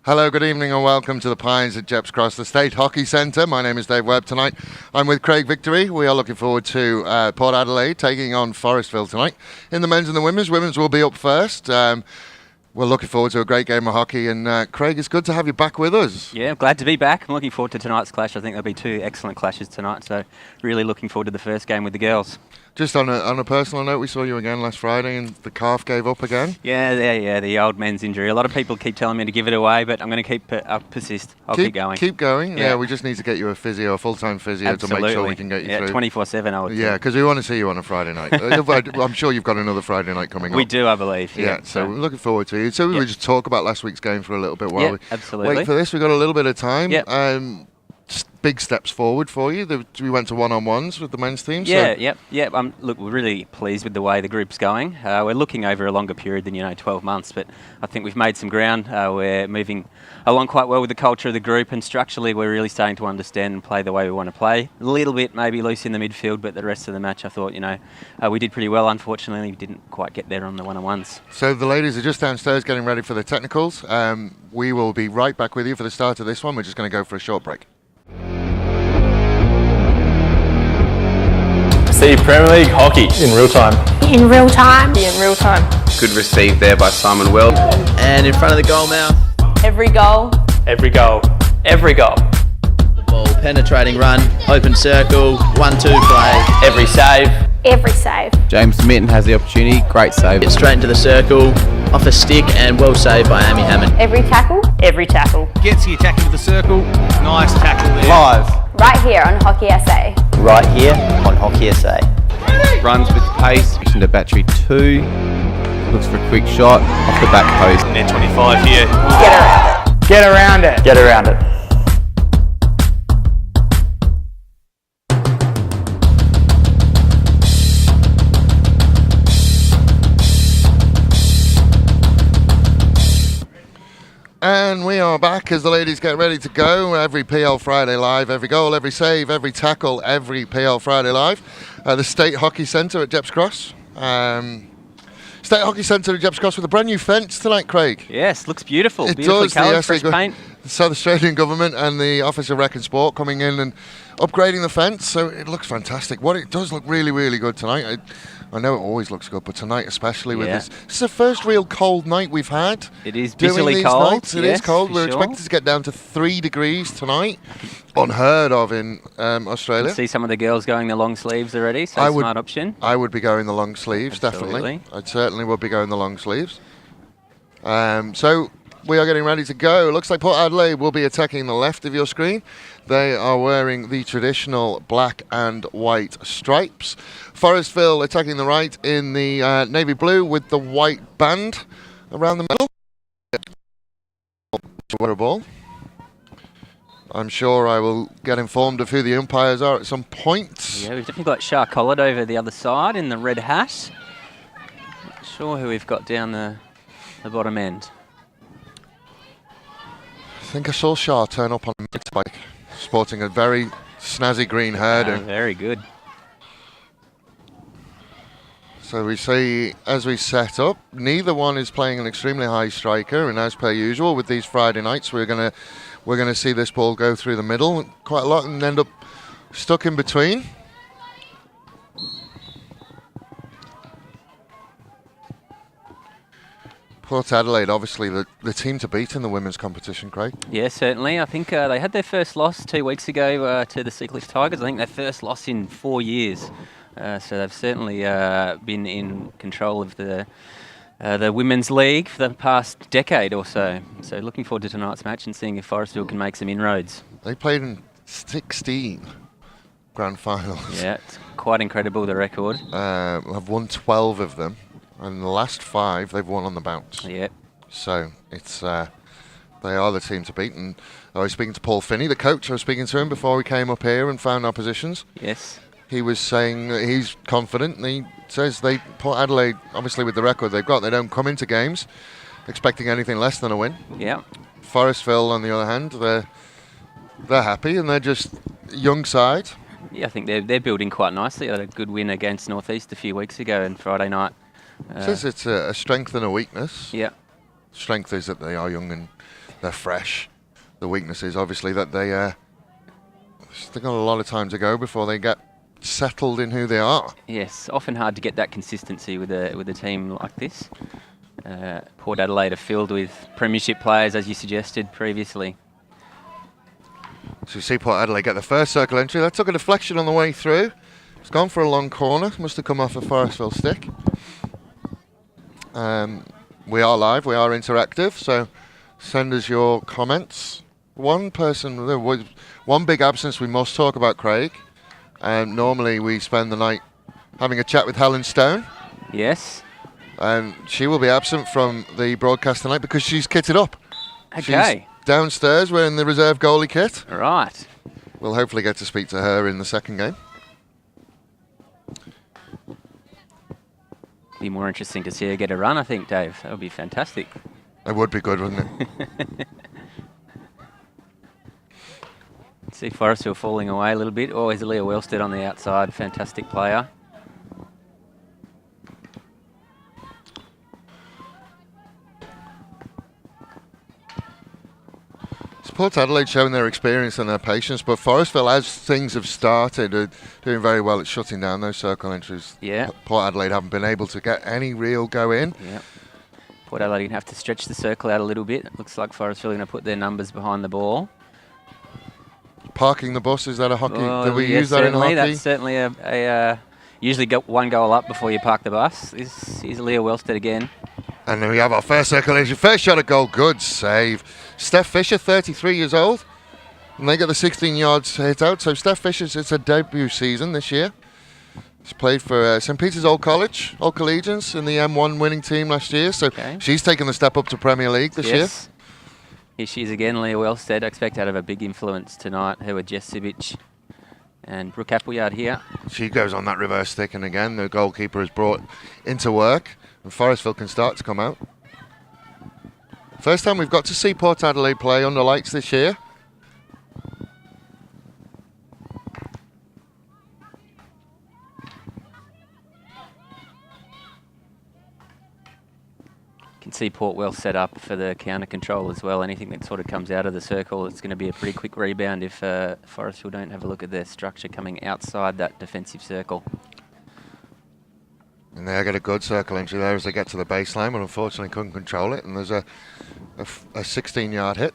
Hello, good evening and welcome to the Pines at Jeps Cross, the State Hockey Centre. My name is Dave Webb. Tonight I'm with Craig Victory. We are looking forward to Port Adelaide taking on Forestville tonight. In the men's and the women's will be up first. We're looking forward to a great game of hockey, and Craig, it's good to have you back with us. Yeah, I'm glad to be back. I'm looking forward to tonight's clash. I think there'll be two excellent clashes tonight, so really looking forward to the first game with the girls. Just on a personal note, we saw you again last Friday and the calf gave up again. Yeah, the old men's injury. A lot of people keep telling me to give it away, but I'm going to persist. I'll keep going. Keep going. Yeah, we just need to get you a physio, a full-time physio. Absolutely. To make sure we can get you through. 24/7 I would Yeah, because we want to see you on a Friday night. I'm sure you've got another Friday night coming up. We do, I believe. Yeah, so we're looking forward to you. So we would just talk about last week's game for a little bit while we absolutely. wait for this. We've got a little bit of time. Yep. Big steps forward for you. We went to one-on-ones with the men's team. Look, we're really pleased with the way the group's going. We're looking over a longer period than 12 months, but I think we've made some ground. We're moving along quite well with the culture of the group, and structurally we're really starting to understand and play the way we want to play. A little bit maybe loose in the midfield, but the rest of the match I thought, we did pretty well. Unfortunately, we didn't quite get there on the one-on-ones. So the ladies are just downstairs getting ready for the technicals. We will be right back with you for the start of this one. We're just going to go for a short break. See Premier League hockey in real time. In real time. In real time. Good receive there by Simon Well. And in front of the goal mouth. Every goal. Every goal. Every goal. The ball penetrating run, open circle, 1-2 play. Every save. Every save. James Minton has the opportunity. Great save. Get straight into the circle, off a stick, and well saved by Amy Hammond. Every tackle. Every tackle. Gets the attack into the circle. Nice tackle there. Live. Right here on Hockey SA. Right here on Hockey SA. Runs with pace. Into battery 2. Looks for a quick shot off the back post. Net 25 here. Get around it. Get around it. And we are back as the ladies get ready to go. Every PL Friday Live, every goal, every save, every tackle, every PL Friday Live. The State Hockey Centre at Jeps Cross. State Hockey Centre at Jeps Cross with a brand new fence tonight, Craig. Yes, looks beautiful. It Beautifully does. coloured, fresh paint. The South Australian Government and the Office of Rec and Sport coming in and upgrading the fence, so it looks fantastic. It does look really, really good tonight. I know it always looks good, but tonight especially with this. This is the first real cold night we've had. It is bitterly cold. It is cold. We're expected to get down to 3 degrees tonight. Unheard of in Australia. See some of the girls going the long sleeves already, so smart option. I would be going the long sleeves, Absolutely. definitely. I certainly would be going the long sleeves. So we are getting ready to go. It looks like Port Adelaide will be attacking the left of your screen. They are wearing the traditional black and white stripes. Forestville attacking the right in the navy blue with the white band around the middle. Ball. I'm sure I will get informed of who the umpires are at some point. Yeah, we've definitely got Shah Collard over the other side in the red hat. Not sure who we've got down the bottom end. I think I saw Shah turn up on a motorbike, sporting a very snazzy green hairdo. Very good. So we see, as we set up, neither one is playing an extremely high striker, and as per usual with these Friday nights, we're gonna see this ball go through the middle quite a lot and end up stuck in between. Port Adelaide, obviously the team to beat in the women's competition, Craig. Yeah, certainly. I think they had their first loss 2 weeks ago to the Seacliff Tigers. I think their first loss in 4 years. So they've certainly been in control of the women's league for the past decade or so. So looking forward to tonight's match and seeing if Forestville can make some inroads. They played in 16 grand finals. Yeah, it's quite incredible, the record. Have won 12 of them, and the last 5 they've won on the bounce. Yeah. So it's they are the team to beat. And I was speaking to Paul Finney, the coach. I was speaking to him before we came up here and found our positions. Yes. He was saying that he's confident, and he says Port Adelaide, obviously with the record they've got, they don't come into games expecting anything less than a win. Yeah. Forestville, on the other hand, they're happy, and they're just a young side. Yeah, I think they're building quite nicely. They had a good win against North East a few weeks ago on Friday night. Says it's a strength and a weakness. Yeah. Strength is that they are young and they're fresh. The weakness is obviously that they've got a lot of time to go before they get settled in who they are. Yes, often hard to get that consistency with a team like this. Port Adelaide are filled with premiership players, as you suggested previously. So you see Port Adelaide get the first circle entry. That took a deflection on the way through. It's gone for a long corner. Must have come off a Forestville stick. We are live. We are interactive. So send us your comments. One big absence we must talk about, Craig. Normally we spend the night having a chat with Helen Stone. Yes. And she will be absent from the broadcast tonight because she's kitted up. Okay. She's downstairs wearing the reserve goalie kit. Right. We'll hopefully get to speak to her in the second game. Be more interesting to see her get a run, I think, Dave. That would be fantastic. It would be good, wouldn't it? See Forestville falling away a little bit. Oh, is Leah Wellstead on the outside. Fantastic player. Port Adelaide showing their experience and their patience, but Forestville, as things have started, are doing very well at shutting down those circle entries. Yeah. Port Adelaide haven't been able to get any real go in. Yeah. Port Adelaide going to have to stretch the circle out a little bit. It looks like Forestville are going to put their numbers behind the ball. Parking the bus, is that a hockey? Oh, Do we yes, use that in hockey? That's certainly a usually got one goal up before you park the bus. Here's Leah Wellstead again. And then we have our first circle entry. First shot at goal, good save. Steph Fisher, 33 years old. And they get the 16 yards hit out. So Steph Fisher's, it's a debut season this year. She's played for St. Peter's Old College, Old Collegians in the M1 winning team last year. So she's taken the step up to Premier League this year. Here she is again, Leah Wellstead. I expect out of a big influence tonight. Her with Jess Sibic and Brooke Appleyard here. She goes on that reverse stick, and again, the goalkeeper is brought into work. And Forestville can start to come out. First time we've got to see Port Adelaide play under lights this year. You can see Port well set up for the counter control as well. Anything that sort of comes out of the circle, it's going to be a pretty quick rebound if Forestville don't have a look at their structure coming outside that defensive circle. And they get a good circle entry there as they get to the baseline, but unfortunately couldn't control it. And there's a 16-yard hit.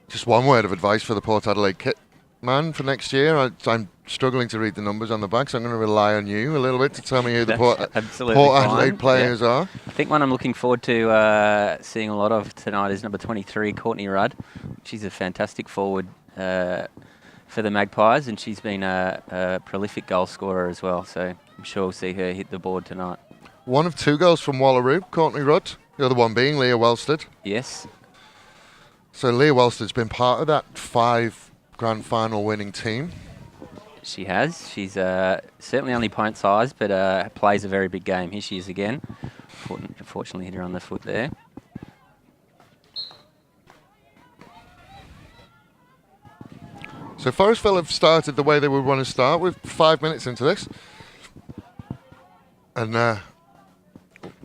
Just one word of advice for the Port Adelaide kit man for next year. I'm struggling to read the numbers on the back, so I'm going to rely on you a little bit to tell me who the Port Adelaide players are. I think one I'm looking forward to seeing a lot of tonight is number 23, Courtney Rudd. She's a fantastic forward for the Magpies, and she's been a prolific goal scorer as well, so I'm sure we'll see her hit the board tonight. One of two goals from Wallaroo, Courtney Rudd, the other one being Leah Wellstead. Yes. So Leah Wellstead's been part of that 5 grand final winning team. She has. She's certainly only pint sized, but plays a very big game. Here she is again. Unfortunately hit her on the foot there. So Forestville have started the way they would want to start with 5 minutes into this. And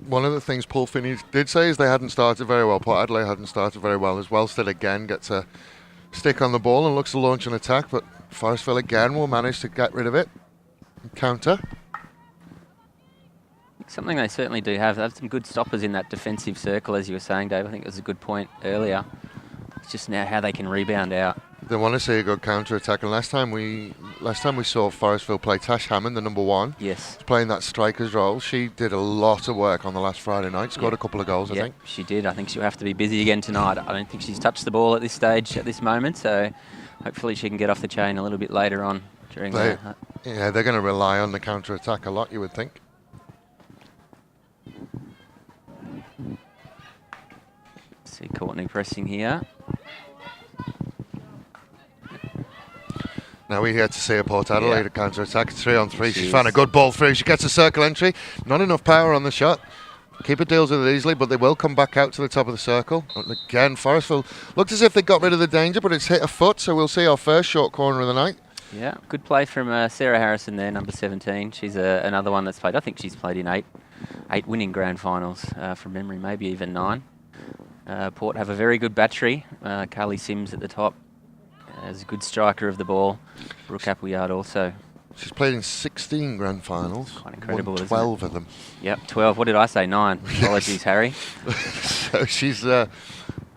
one of the things Paul Finney did say is they hadn't started very well. Port Adelaide hadn't started very well as Wellstead again gets a stick on the ball and looks to launch an attack, but Forestville again will manage to get rid of it and counter. Something they certainly do have. They have some good stoppers in that defensive circle, as you were saying, Dave. I think it was a good point earlier. It's just now how they can rebound out. They want to see a good counter attack, and last time we saw Forestville play Tash Hammond, the number 1. Yes. Playing that striker's role. She did a lot of work on the last Friday night. Scored a couple of goals, I think. She did. I think she'll have to be busy again tonight. I don't think she's touched the ball at this stage, at this moment, so hopefully she can get off the chain a little bit later on during the... Yeah, they're going to rely on the counter attack a lot, you would think. See Courtney pressing here. Now we're here to see a Port Adelaide counter attack. 3-on-3. She's found a good ball through. She gets a circle entry. Not enough power on the shot. Keeper deals with it easily, but they will come back out to the top of the circle. And again, Forestville looked as if they got rid of the danger, but it's hit a foot, so we'll see our first short corner of the night. Yeah, good play from Sarah Harrison there, number 17. She's another one that's played. I think she's played in 8 8 winning grand finals from memory, maybe even 9. Port have a very good battery. Carly Sims at the top as a good striker of the ball. Brooke Appleyard also. She's played in 16 grand finals. Quite incredible, won isn't 12 it? of them. Yep, 12. What did I say? 9. Apologies, Harry. So she's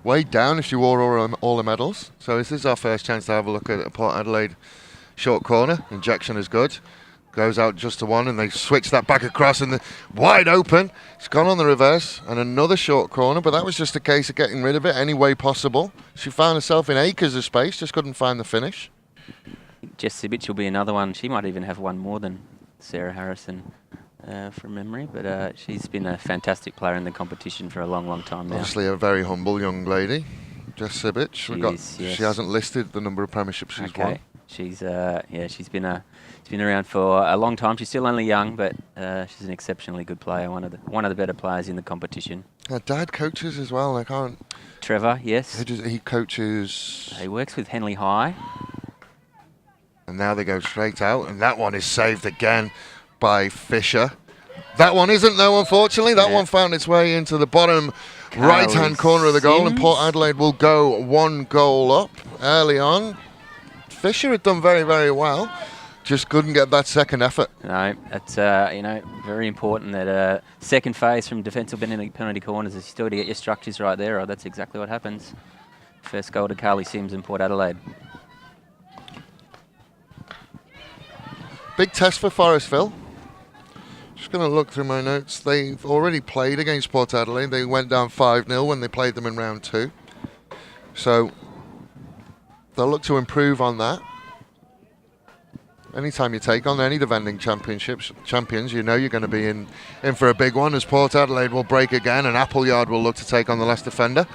weighed down if she wore all the medals. So this is our first chance to have a look at Port Adelaide short corner. Injection is good. Goes out just to one, and they switch that back across, and the wide open. It's gone on the reverse, and another short corner, but that was just a case of getting rid of it any way possible. She found herself in acres of space, just couldn't find the finish. Jess Sibic will be another one. She might even have one more than Sarah Harrison from memory, but she's been a fantastic player in the competition for a long, long time now. Obviously a very humble young lady, Jess Sibic. Yes. She hasn't listed the number of premierships she's won. She's she's been around for a long time. She's still only young, but she's an exceptionally good player. One of the better players in the competition. Her dad coaches as well. I can't. Trevor, yes. He coaches. He works with Henley High. And now they go straight out, and that one is saved again by Fisher. That one isn't, though, unfortunately. That one found its way into the bottom right-hand corner of the goal, and Port Adelaide will go 1 goal up early on. Fisher had done very, very well. Just couldn't get that second effort. No, it's very important that second phase from defensive penalty corners is still to get your structures right there. Or that's exactly what happens. First goal to Carly Sims in Port Adelaide. Big test for Forestville. Just going to look through my notes. They've already played against Port Adelaide. They went down 5-0 when they played them in round 2. So they'll look to improve on that. Anytime you take on any defending champions, you know you're going to be in for a big one, as Port Adelaide will break again and Appleyard will look to take on the last defender.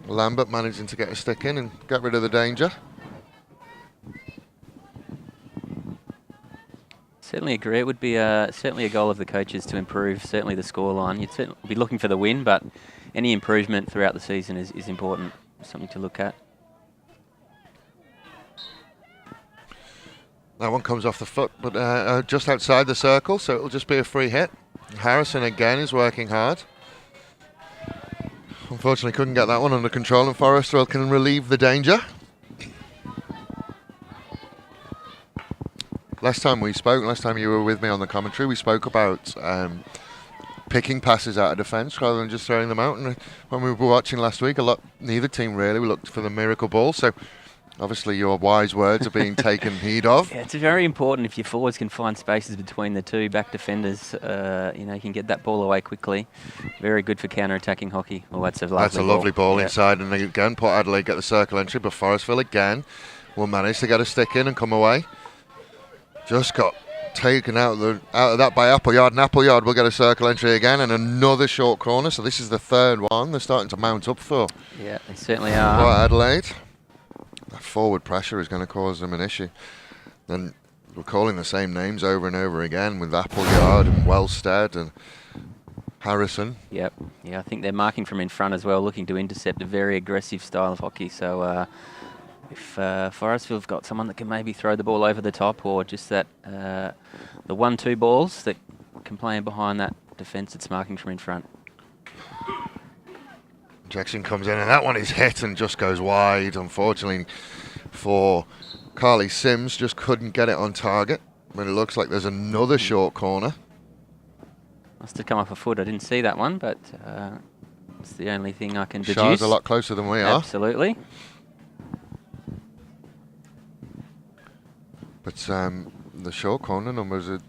Lambert managing to get a stick in and get rid of the danger. Certainly agree. It would be certainly a goal of the coaches to improve certainly the scoreline. You'd certainly be looking for the win, but any improvement throughout the season is important, something to look at. That one comes off the foot, but just outside the circle, so it'll just be a free hit. Harrison again is working hard. Unfortunately couldn't get that one under control, and Forestville can relieve the danger. Last time you were with me on the commentary, we spoke about picking passes out of defence rather than just throwing them out. And when we were watching last week, neither team really, we looked for the miracle ball. So obviously your wise words are being taken heed of. Yeah, it's very important if your forwards can find spaces between the two back defenders. You can get that ball away quickly. Very good for counter-attacking hockey. Well, that's a lovely ball inside. And again, Port Adelaide get the circle entry, but Forestville again will manage to get a stick in and come away. Just got taken out of that by Appleyard, and Appleyard will get a circle entry again and another short corner. So this is the third one they're starting to mount up for. Yeah, they certainly are. Port Adelaide. That forward pressure is going to cause them an issue. And we're calling the same names over and over again with Appleyard and Wellstead and Harrison. Yep. Yeah, I think they're marking from in front as well, looking to intercept a very aggressive style of hockey. So if Forestville have got someone that can maybe throw the ball over the top, or just that the 1-2 balls that can play in behind that defence that's marking from in front. Jackson comes in, and that one is hit and just goes wide. Unfortunately for Carly Sims, just couldn't get it on target. But it looks like there's another short corner. Must have come off a foot. I didn't see that one, but it's the only thing I can deduce. Shah's a lot closer than we are. Absolutely. But the short corner numbers are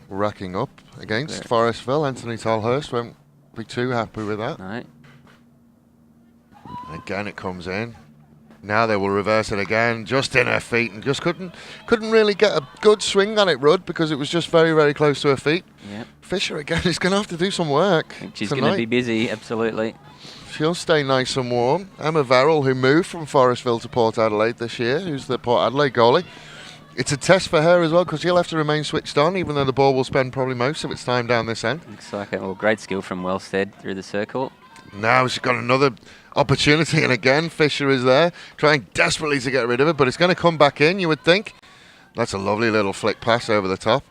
racking up against Forestville. Anthony Tolhurst won't be too happy with that. No. Again, it comes in. Now they will reverse it again, just in her feet, and just couldn't really get a good swing on it, Rudd, because it was just very, very close to her feet. Yep. Fisher again is going to have to do some work. She's going to be busy, absolutely. She'll stay nice and warm. Emma Verrill, who moved from Forestville to Port Adelaide this year, who's the Port Adelaide goalie. It's a test for her as well, because she'll have to remain switched on, even though the ball will spend probably most of its time down this end. Looks like it. Well, great skill from Wellstead through the circle. Now she's got another opportunity, and again, Fisher is there, trying desperately to get rid of it, but it's going to come back in, you would think. That's a lovely little flick pass over the top.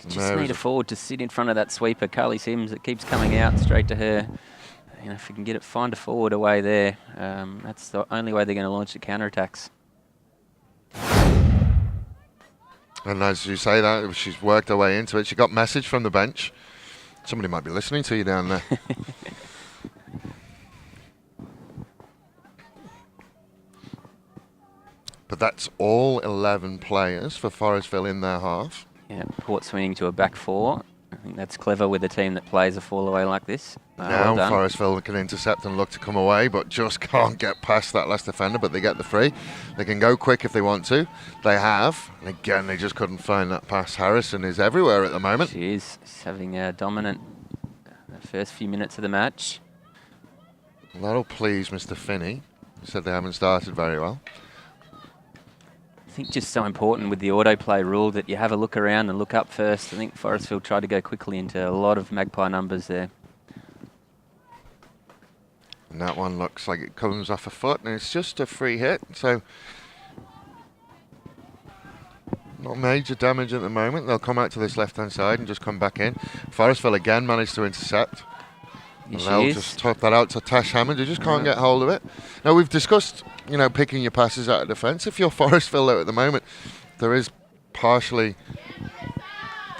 Just need a forward to sit in front of that sweeper, Carly Sims. It keeps coming out straight to her. You know, if we can find a forward away there, that's the only way they're going to launch the counterattacks. And as you say that, she's worked her way into it. She got message from the bench. Somebody might be listening to you down there. But that's all 11 players for Forestville in their half. Yeah, Port swinging to a back four. I think that's clever with a team that plays a fall away like this. Now well done. Forestville can intercept and look to come away, but just can't get past that last defender, but they get the free. They can go quick if they want to. They have. And again, they just couldn't find that pass. Harrison is everywhere at the moment. She is. She's having a dominant first few minutes of the match. That'll please Mr. Finney. He said they haven't started very well. I think just so important with the autoplay rule that you have a look around and look up first. I think Forestville tried to go quickly into a lot of Magpie numbers there. And that one looks like it comes off a foot, and it's just a free hit. So not major damage at the moment. They'll come out to this left-hand side and just come back in. Forestville again managed to intercept. And they'll just top that out to Tash Hammond, who just can't get hold of it. Now, we've discussed, you know, picking your passes out of defence. If you're Forestville, though, at the moment, there is partially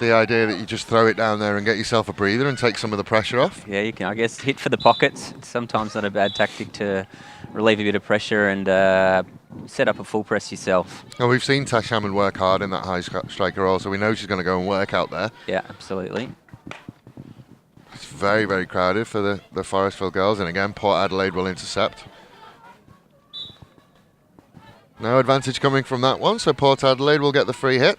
the idea that you just throw it down there and get yourself a breather and take some of the pressure off. Yeah, you can, I guess, hit for the pockets. It's sometimes not a bad tactic to relieve a bit of pressure and set up a full press yourself. Well, we've seen Tash Hammond work hard in that high striker role, so we know she's going to go and work out there. Yeah, absolutely. It's very, very crowded for the Forestville girls, and again, Port Adelaide will intercept. No advantage coming from that one, so Port Adelaide will get the free hit.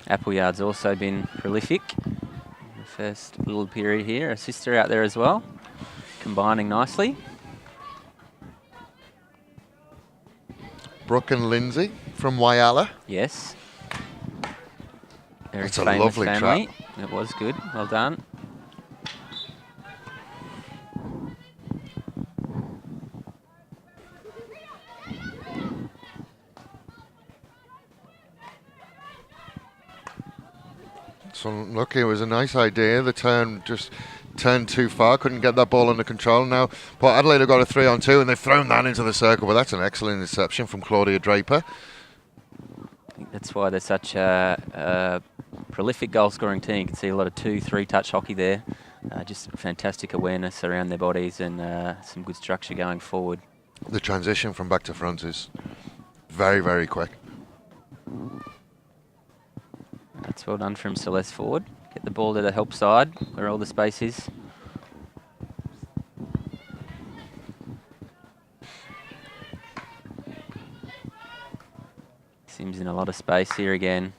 Appleyard's also been prolific in the first little period here. A sister out there as well, combining nicely. Brooke and Lindsay from Whyalla. Yes. Very That's a famous lovely family. trap. It was good. Well done. So look, it was a nice idea. The turn just turned too far, couldn't get that ball under control. Now Port Adelaide have got a 3-on-2 and they've thrown that into the circle, but that's an excellent interception from Claudia Draper. I think that's why they're such a prolific goal-scoring team. You can see a lot of 2-3 touch hockey there. Just fantastic awareness around their bodies and some good structure going forward. The transition from back to front is very, very quick. That's well done from Celeste forward. Get the ball to the help side where all the space is. Sims in a lot of space here again.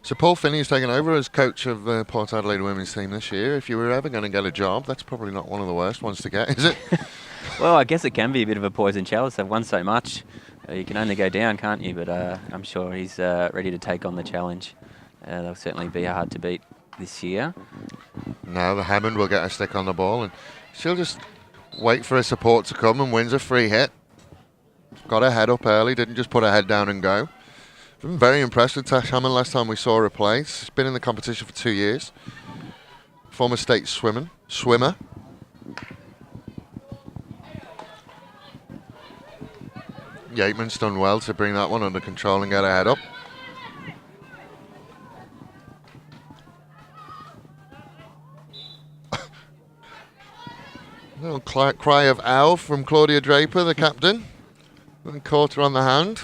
So Paul Finney has taken over as coach of the Port Adelaide women's team this year. If you were ever going to get a job, that's probably not one of the worst ones to get, is it? Well, I guess it can be a bit of a poison chalice. They've won so much. You can only go down, can't you? But I'm sure he's ready to take on the challenge. They'll certainly be hard to beat this year. Now the Hammond will get a stick on the ball and she'll just wait for her support to come and wins a free hit. Got her head up early, didn't just put her head down and go. Been very impressed with Tash Hammond last time we saw her play. She's been in the competition for 2 years. Former state swimmer. Yateman's done well to bring that one under control and get her head up. Little cry of ow from Claudia Draper, the captain. And caught her on the hand.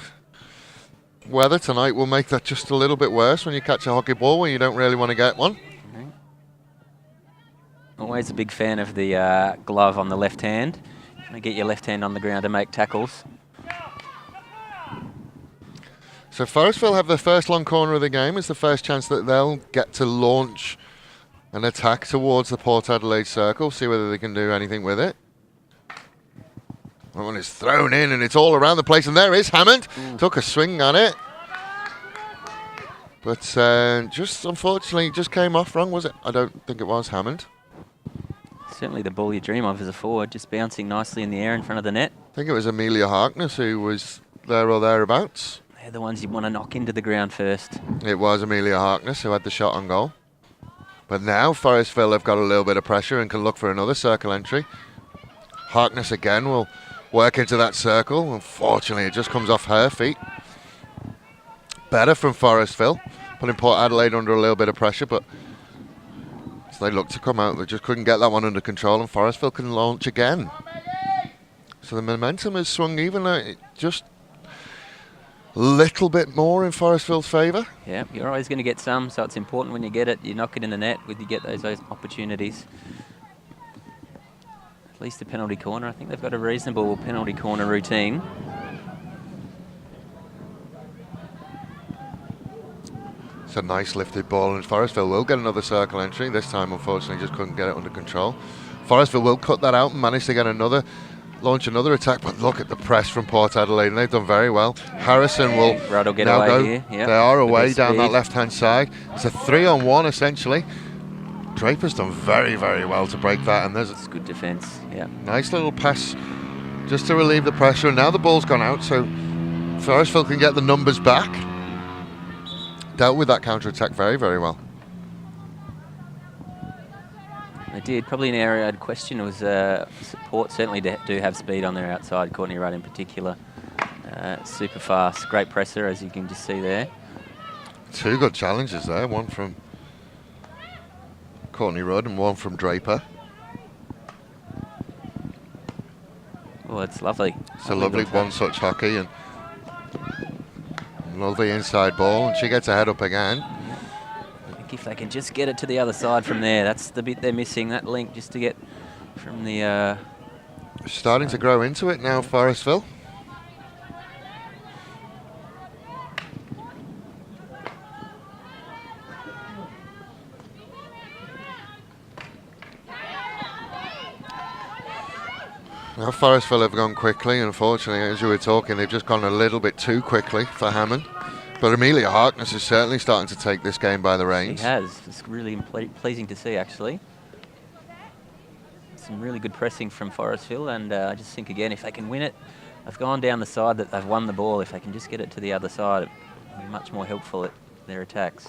Weather tonight will make that just a little bit worse when you catch a hockey ball when you don't really want to get one. Always a big fan of the glove on the left hand. You get your left hand on the ground to make tackles. So Forestville have their first long corner of the game. It's the first chance that they'll get to launch an attack towards the Port Adelaide circle, see whether they can do anything with it. That one is thrown in and it's all around the place, and there is Hammond. Took a swing at it. But just unfortunately just came off wrong, was it? I don't think it was Hammond. Certainly the ball you dream of as a forward, just bouncing nicely in the air in front of the net. think it was Amelia Harkness who was there or thereabouts. They're the ones you want to knock into the ground first. It was Amelia Harkness who had the shot on goal. But now Forestville have got a little bit of pressure and can look for another circle entry. Harkness again will work into that circle. Unfortunately, it just comes off her feet. Better from Forestville, putting Port Adelaide under a little bit of pressure, but as they look to come out, they just couldn't get that one under control, and Forestville can launch again. So the momentum has swung even just a little bit more in Forestville's favour. Yeah, you're always going to get some, so it's important when you get it, you knock it in the net, you get those opportunities. At least the penalty corner. I think they've got a reasonable penalty corner routine. It's a nice lifted ball, and Forestville will get another circle entry. This time, unfortunately, just couldn't get it under control. Forestville will cut that out and manage to get launch another attack, but look at the press from Port Adelaide, and they've done very well. Harrison will get now away go. Here. Yep. They are away down that left-hand side. It's a 3-on-1 essentially. Draper's done very, very well to break that, and there's good defence. Yeah, nice little pass just to relieve the pressure. And now the ball's gone out, so Forestville can get the numbers back. Dealt with that counter-attack very, very well. They did. Probably an area I'd question was Port certainly do have speed on their outside. Courtney Rudd in particular, super fast, great presser as you can just see there. Two good challenges there, one from Courtney Rudd and one from Draper. Oh, it's lovely. It's a lovely one-touch hockey and lovely inside ball, and she gets a head up again. I think if they can just get it to the other side from there, that's the bit they're missing, that link just to get from the... Starting to grow into it now, Forestville. Now Forestville have gone quickly. Unfortunately, as you were talking, they've just gone a little bit too quickly for Hammond. But Amelia Harkness is certainly starting to take this game by the reins. She has. It's really pleasing to see, actually. Some really good pressing from Forestville, and I just think, again, if they can win it, they've gone down the side that they've won the ball. If they can just get it to the other side, it'll be much more helpful at their attacks.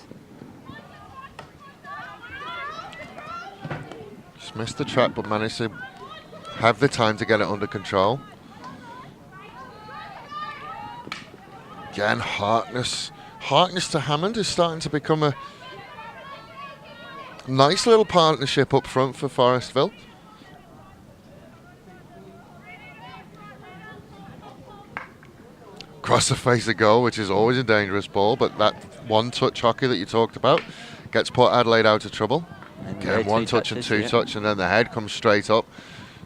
Just missed the trap, but managed to have the time to get it under control. Again, Harkness to Hammond is starting to become a nice little partnership up front for Forestville. Across the face of goal, which is always a dangerous ball, but that one-touch hockey that you talked about gets Port Adelaide out of trouble. Again, one touch and two touch, and then the head comes straight up.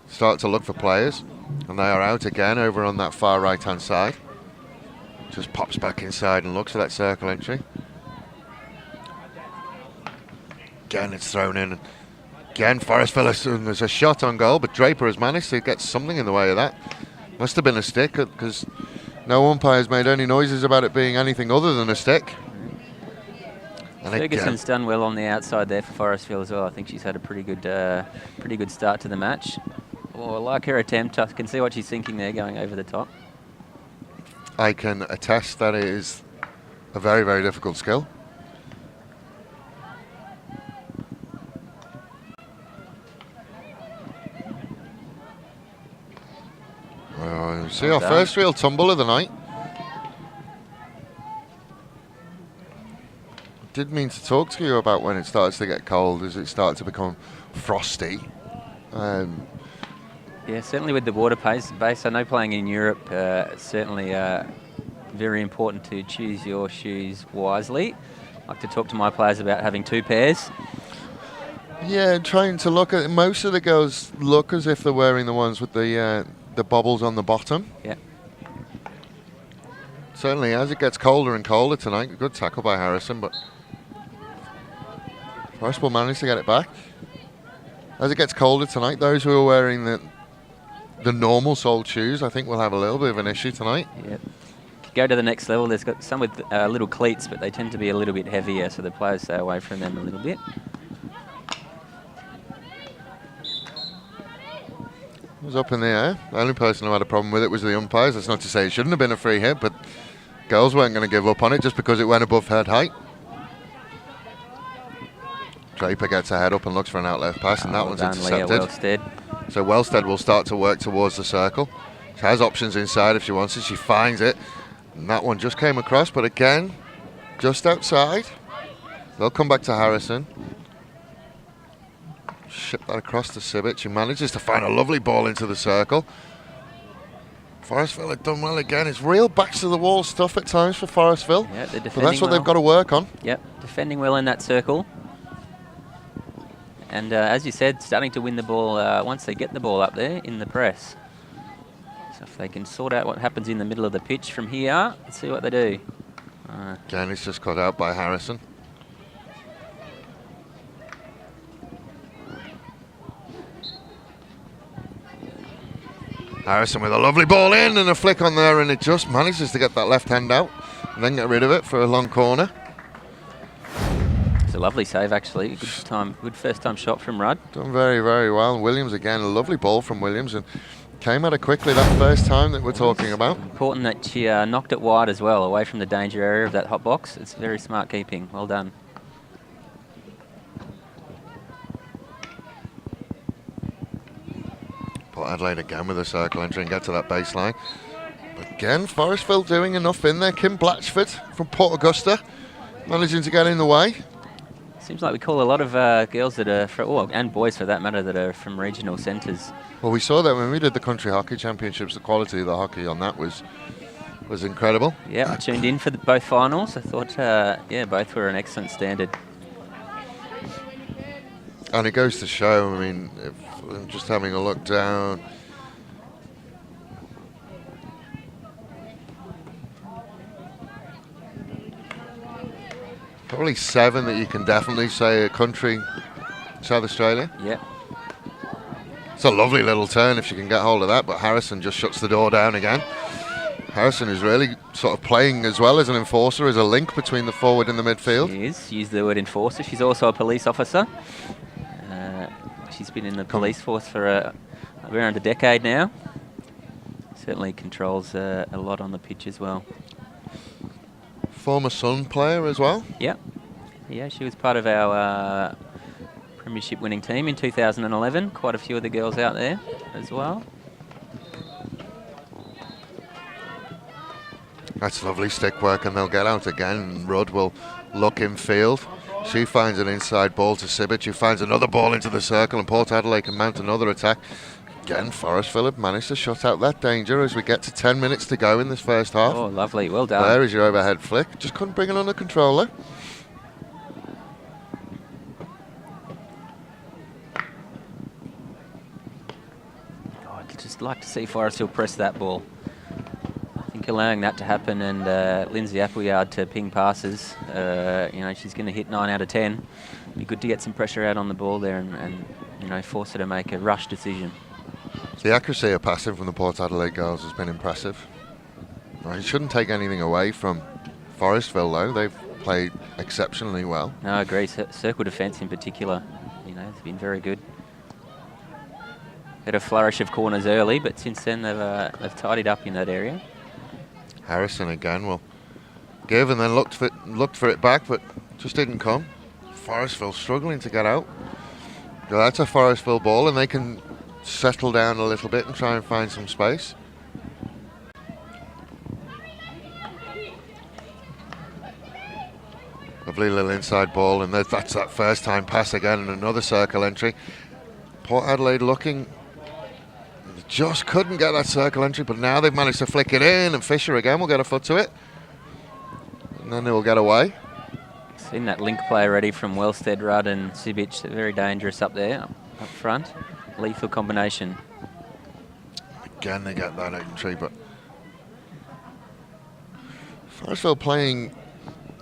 Start to look for players, and they are out again over on that far right-hand side. Just pops back inside and looks for that circle entry. Again, it's thrown in. Again, Forestville, there's a shot on goal, but Draper has managed to get something in the way of that. Must have been a stick, because no umpires made any noises about it being anything other than a stick. And Ferguson's done well on the outside there for Forestville as well. I think she's had a pretty good start to the match. Oh, I like her attempt. I can see what she's thinking there, going over the top. I can attest that it is a very, very difficult skill. See our first real tumble of the night. Did mean to talk to you about when it starts to get cold, as it starts to become frosty. Yeah, certainly with the water base. I know playing in Europe, certainly very important to choose your shoes wisely. I like to talk to my players about having two pairs. Yeah, trying to look at most of the girls look as if they're wearing the ones with the bobbles on the bottom. Yeah. Certainly, as it gets colder and colder tonight, a good tackle by Harrison, but Forest will manage to get it back. As it gets colder tonight, those who are wearing the normal soled shoes, I think will have a little bit of an issue tonight. Yep. Go to the next level. There's got some with little cleats, but they tend to be a little bit heavier, so the players stay away from them a little bit. was up in the air. The only person who had a problem with it was the umpires. That's not to say it shouldn't have been a free hit, but girls weren't going to give up on it just because it went above head height. Draper gets her head up and looks for an out left pass, and that one's intercepted. So Wellstead will start to work towards the circle. She has options inside if she wants it. She finds it, and that one just came across, but again, just outside. They'll come back to Harrison. Ship that across to Sibbett. She manages to find a lovely ball into the circle. Forestville have done well again. It's real backs to the wall stuff at times for Forestville. Yeah, they're defending but that's what well. they've got to work on. Yep, defending well in that circle. And as you said, starting to win the ball once they get the ball up there in the press. So if they can sort out what happens in the middle of the pitch from here, let's see what they do. Again, it's just cut out by Harrison. Harrison with a lovely ball in and a flick on there, and it just manages to get that left hand out and then get rid of it for a long corner. It's a lovely save, actually. Good first time shot from Rudd. Done very, very well. Williams again, a lovely ball from Williams, and came at it quickly that first time that we're talking about. Important that she knocked it wide as well, away from the danger area of that hot box. It's very smart keeping. Well done. Port Adelaide again with a circle entry and get to that baseline. But again, Forestville doing enough in there. Kim Blatchford from Port Augusta managing to get in the way. Seems like we call a lot of girls that are, and boys for that matter, that are from regional centres. Well, we saw that when we did the Country Hockey Championships. The quality of the hockey on that was incredible. Yeah, I tuned in for both finals. I thought, both were an excellent standard. And it goes to show, I mean, if I'm just having a look down. Probably 7 that you can definitely say a country, South Australia. Yeah. It's a lovely little turn if she can get hold of that, but Harrison just shuts the door down again. Harrison is really sort of playing as well as an enforcer, as a link between the forward and the midfield. She is. She used the word enforcer. She's also a police officer. She's been in the police force for around a decade now. Certainly controls a lot on the pitch as well. Former Sun player as well. Yeah. Yeah, she was part of our premiership winning team in 2011. Quite a few of the girls out there as well. That's lovely stick work, and they'll get out again. Rudd will look in field. She finds an inside ball to Sibbett. She finds another ball into the circle, and Port Adelaide can mount another attack. Again, Forestville have managed to shut out that danger as we get to 10 minutes to go in this first half. Oh, lovely. Well done. There is your overhead flick. Just couldn't bring it under control, though. Oh, I'd just like to see Forestville press that ball. I think allowing that to happen and Lindsay Appleyard to ping passes, she's going to hit 9 out of 10. It'd be good to get some pressure out on the ball there and force her to make a rush decision. The accuracy of passing from the Port Adelaide girls has been impressive. Well, you shouldn't take anything away from Forestville, though. They've played exceptionally well. No, I agree. Circle defence in particular, it's been very good. Had a flourish of corners early, but since then they've tidied up in that area. Harrison again will give and then looked for it back, but just didn't come. Forestville struggling to get out. So that's a Forestville ball, and they can settle down a little bit and try and find some space. Lovely little inside ball, and that's that first time pass again, and another circle entry. Port Adelaide looking, just couldn't get that circle entry, but now they've managed to flick it in, and Fisher again will get a foot to it, and then they will get away. Seen that link play already from Wellstead, Rudd and Sibic. They're very dangerous up there, up front. Lethal combination. Again, they get that entry, but Forestville playing.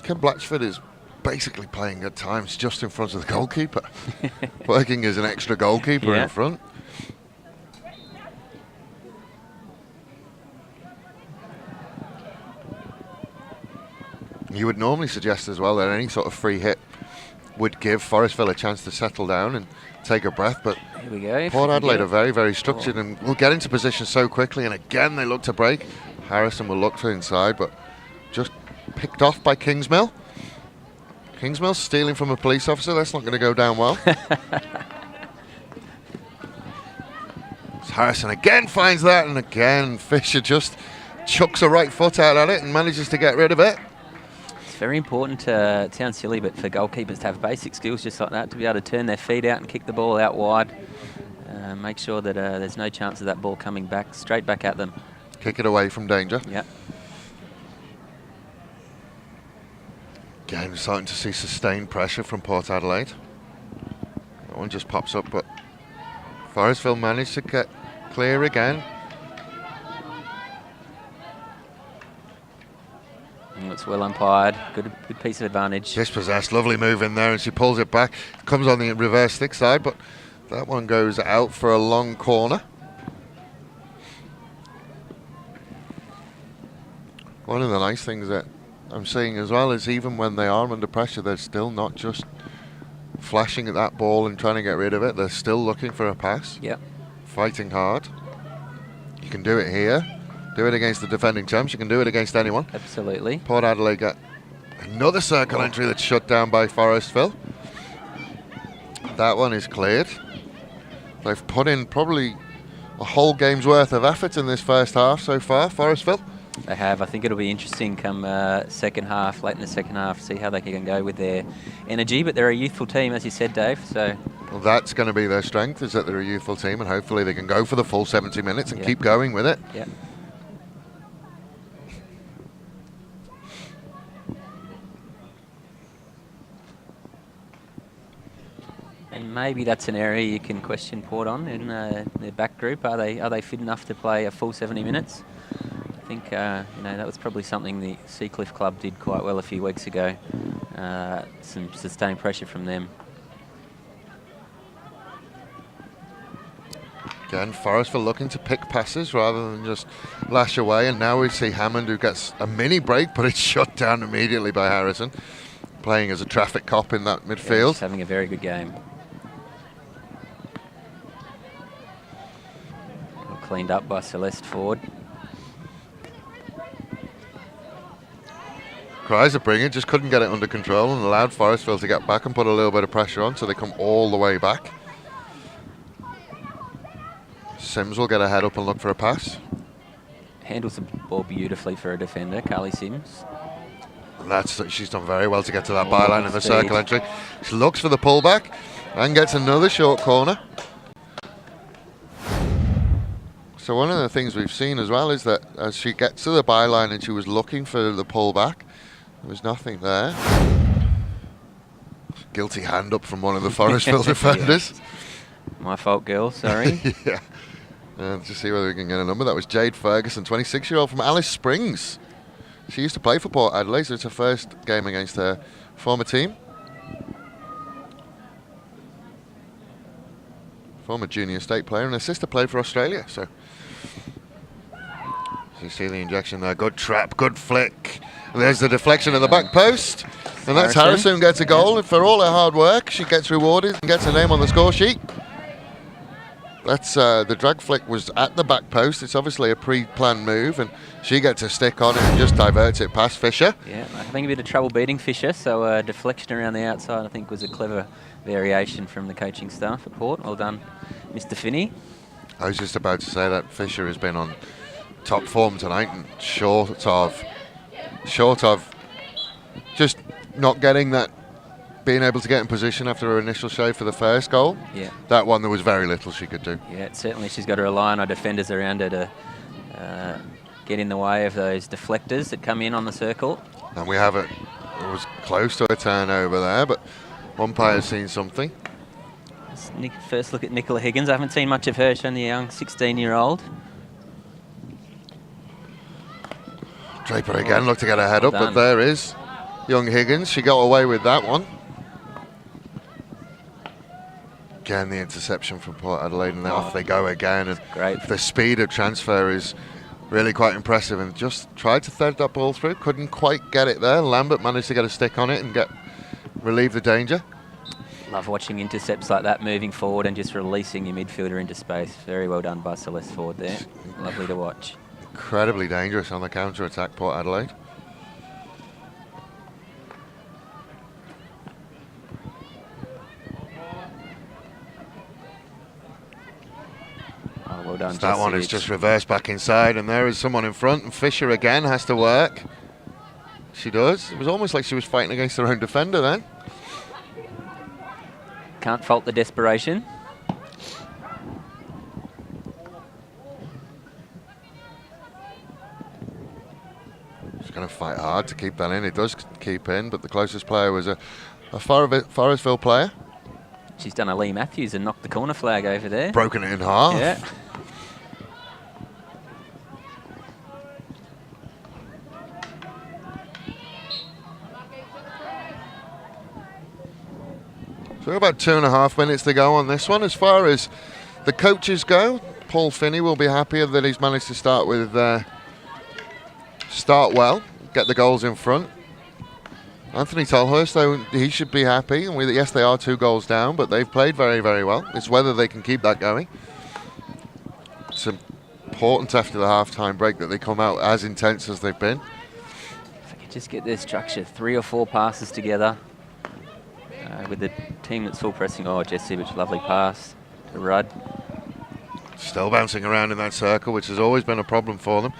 Kim Blatchford is basically playing at times just in front of the goalkeeper, working as an extra goalkeeper in front. You would normally suggest as well that any sort of free hit would give Forestville a chance to settle down and take a breath, but Here we go. Port Adelaide are very, very structured and will get into position so quickly, and again they look to break. Harrison will look to inside, but just picked off by Kingsmill. Kingsmill stealing from a police officer, that's not going to go down well. Harrison again finds that, and again Fisher just chucks a right foot out at it and manages to get rid of it. It's very important, it sounds silly, but for goalkeepers to have basic skills just like that, to be able to turn their feet out and kick the ball out wide. Make sure that there's no chance of that ball coming back, straight back at them. Kick it away from danger. Yeah. Again, starting to see sustained pressure from Port Adelaide. That one just pops up, but Forestville managed to get clear again. It's well umpired. Good piece of advantage. Dispossessed, lovely move in there, and she pulls it back. Comes on the reverse stick side, but that one goes out for a long corner. One of the nice things that I'm seeing as well is even when they are under pressure, they're still not just flashing at that ball and trying to get rid of it. They're still looking for a pass. Yep. Fighting hard. You can do it here. Do it against the defending champs. You can do it against anyone. Absolutely. Port Adelaide got another circle entry that's shut down by Forestville. That one is cleared. They've put in probably a whole game's worth of effort in this first half so far, Forestville. They have. I think it'll be interesting come second half, late in the second half, see how they can go with their energy. But they're a youthful team, as you said, Dave. So well, that's going to be their strength, is that they're a youthful team, and hopefully they can go for the full 70 minutes and keep going with it. Yeah. And maybe that's an area you can question Port on in their back group. Are they fit enough to play a full 70 minutes? I think that was probably something the Seacliff Club did quite well a few weeks ago. Some sustained pressure from them. Again, Forestville looking to pick passes rather than just lash away, and now we see Hammond, who gets a mini break, but it's shut down immediately by Harrison, playing as a traffic cop in that midfield. He's having a very good game. Cleaned up by Celeste Ford. Cries of bringing, just couldn't get it under control and allowed Forestville to get back and put a little bit of pressure on, so they come all the way back. Sims will get a head up and look for a pass. Handles the ball beautifully for a defender, Carly Sims. And she's done very well to get to that byline in the circle entry. She looks for the pullback and gets another short corner. So one of the things we've seen as well is that as she gets to the byline and she was looking for the pullback, there was nothing there. Guilty hand up from one of the Forestville defenders. My fault, girl, sorry. Yeah. Just see whether we can get a number. That was Jade Ferguson, 26-year-old from Alice Springs. She used to play for Port Adelaide, so it's her first game against her former team. Former junior state player, and her sister played for Australia. So you see the injection there. Good trap, good flick. And there's the deflection at the back post. And that's Harrison gets a goal. And for all her hard work, she gets rewarded and gets her name on the score sheet. That's the drag flick was at the back post. It's obviously a pre-planned move, and she gets a stick on it and just diverts it past Fisher. Yeah, having a bit of trouble beating Fisher, so deflection around the outside I think was a clever variation from the coaching staff at Port. Well done, Mr. Finney. I was just about to say that Fisher has been on top form tonight, and short of just not getting that, being able to get in position after her initial show for the first goal. Yeah. That one, there was very little she could do. Yeah, certainly she's got to rely on her defenders around her to get in the way of those deflectors that come in on the circle. And we have it. It was close to a turnover there, but umpire's seen something. First look at Nicola Higgins. I haven't seen much of her. She's only a young 16-year-old. Draper again looked to get her head up, but there is young Higgins. She got away with that one. Again, the interception from Port Adelaide, and then off they go again. And great. The speed of transfer is really quite impressive, and just tried to thread that ball through. Couldn't quite get it there. Lambert managed to get a stick on it and relieve the danger. Love watching intercepts like that, moving forward and just releasing your midfielder into space. Very well done by Celeste Ford there. Lovely to watch. Incredibly dangerous on the counter-attack, Port Adelaide. Oh, well done. That one is just reversed back inside, and there is someone in front, and Fisher again has to work. She does. It was almost like she was fighting against her own defender then. Can't fault the desperation. She's going to fight hard to keep that in. It does keep in, but the closest player was a Forestville player. She's done a Lee Matthews and knocked the corner flag over there. Broken it in half. Yeah. So about 2.5 minutes to go on this one. As far as the coaches go, Paul Finney will be happier that he's managed to start well, get the goals in front. Anthony Tolhurst, though, he should be happy. And yes, they are 2 goals down, but they've played very, very well. It's whether they can keep that going. It's important after the half-time break that they come out as intense as they've been. If I could just get their structure, 3 or 4 passes together. With the team that's full pressing. Oh, Jess Sibic, lovely pass to Rudd. Still bouncing around in that circle, which has always been a problem for them.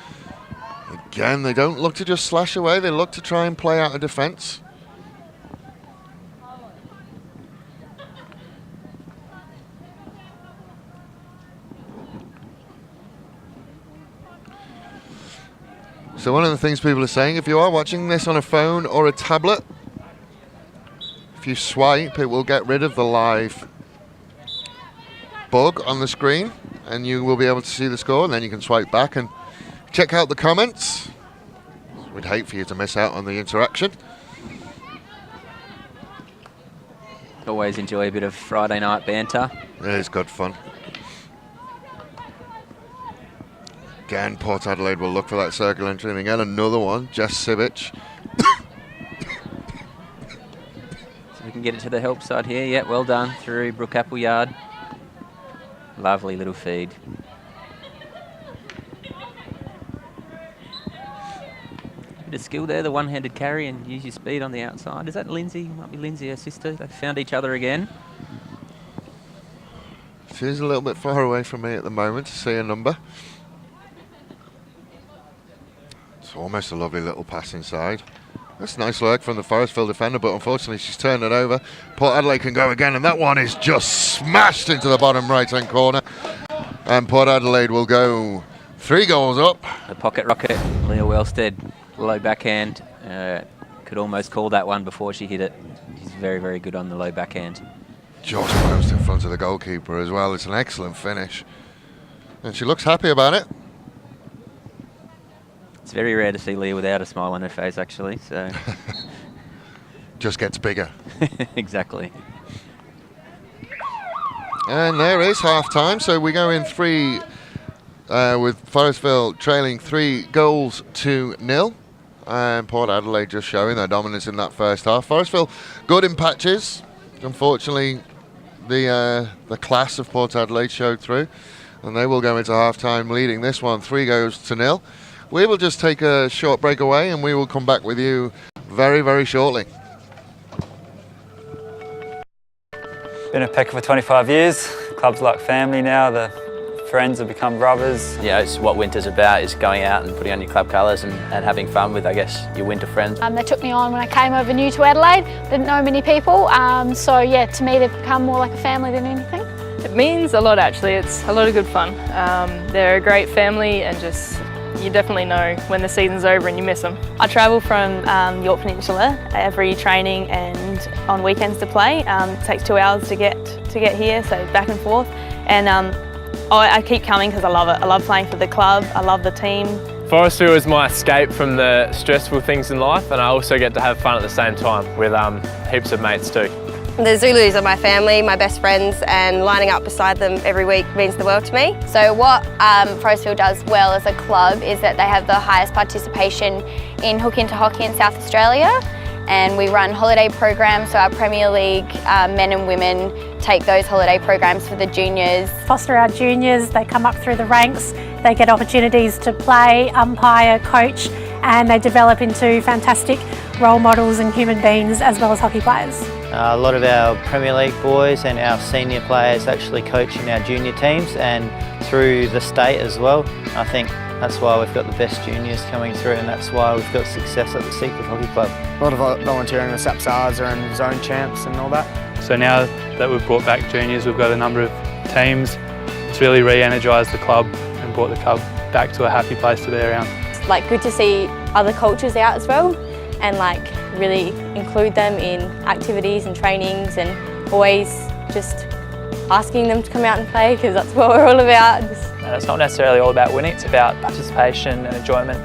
Again, they don't look to just slash away. They look to try and play out of defence. So one of the things people are saying, if you are watching this on a phone or a tablet, if you swipe, it will get rid of the live bug on the screen, and you will be able to see the score, and then you can swipe back and check out the comments. We'd hate for you to miss out on the interaction. Always enjoy a bit of Friday night banter. It is good fun. Again, Port Adelaide will look for that circle entry, and again another one, Jess Sibic. We can get it to the help side here. Yeah, well done through Brooke Appleyard. Lovely little feed. Bit of skill there, the one-handed carry and use your speed on the outside. Is that Lindsay? Might be Lindsay, her sister. They found each other again. She's a little bit far away from me at the moment to see a number. It's almost a lovely little pass inside. That's nice work from the Forestville defender, but unfortunately she's turned it over. Port Adelaide can go again, and that one is just smashed into the bottom right-hand corner. And Port Adelaide will go 3 goals up. The pocket rocket, Leah Wellstead, low backhand. Could almost call that one before she hit it. She's very, very good on the low backhand. Just bounced in front of the goalkeeper as well. It's an excellent finish. And she looks happy about it. It's very rare to see Leah without a smile on her face, actually. So just gets bigger. Exactly. And there is half-time. So we go in 3 with Forestville trailing 3 goals to 0. And Port Adelaide just showing their dominance in that first half. Forestville good in patches. Unfortunately, the class of Port Adelaide showed through. And they will go into half-time leading this one 3 goals to 0. We will just take a short break away, and we will come back with you very, very shortly. Been a Pecker for 25 years. Club's like family now. The friends have become brothers. You know, it's what winter's about, is going out and putting on your club colours and having fun with, I guess, your winter friends. They took me on when I came over new to Adelaide. Didn't know many people, so yeah, to me they've become more like a family than anything. It means a lot, actually. It's a lot of good fun. They're a great family, and just you definitely know when the season's over and you miss them. I travel from York Peninsula every training and on weekends to play. It takes 2 hours to get here, so back and forth. And I keep coming because I love it. I love playing for the club. I love the team. Forestville is my escape from the stressful things in life, and I also get to have fun at the same time with heaps of mates too. The Zulus are my family, my best friends, and lining up beside them every week means the world to me. So what Forestville does well as a club is that they have the highest participation in hook into hockey in South Australia, and we run holiday programs, so our Premier League men and women take those holiday programs for the juniors. Foster our juniors, they come up through the ranks, they get opportunities to play, umpire, coach, and they develop into fantastic role models and human beings as well as hockey players. A lot of our Premier League boys and our senior players actually coach in our junior teams and through the state as well. I think that's why we've got the best juniors coming through, and that's why we've got success at the Secret Hockey Club. A lot of volunteering with SAPSARS and zone champs and all that. So now that we've brought back juniors, we've got a number of teams. It's really re-energised the club and brought the club back to a happy place to be around. It's like good to see other cultures out as well, and like really include them in activities and trainings, and always just asking them to come out and play, because that's what we're all about. And it's not necessarily all about winning, it's about participation and enjoyment,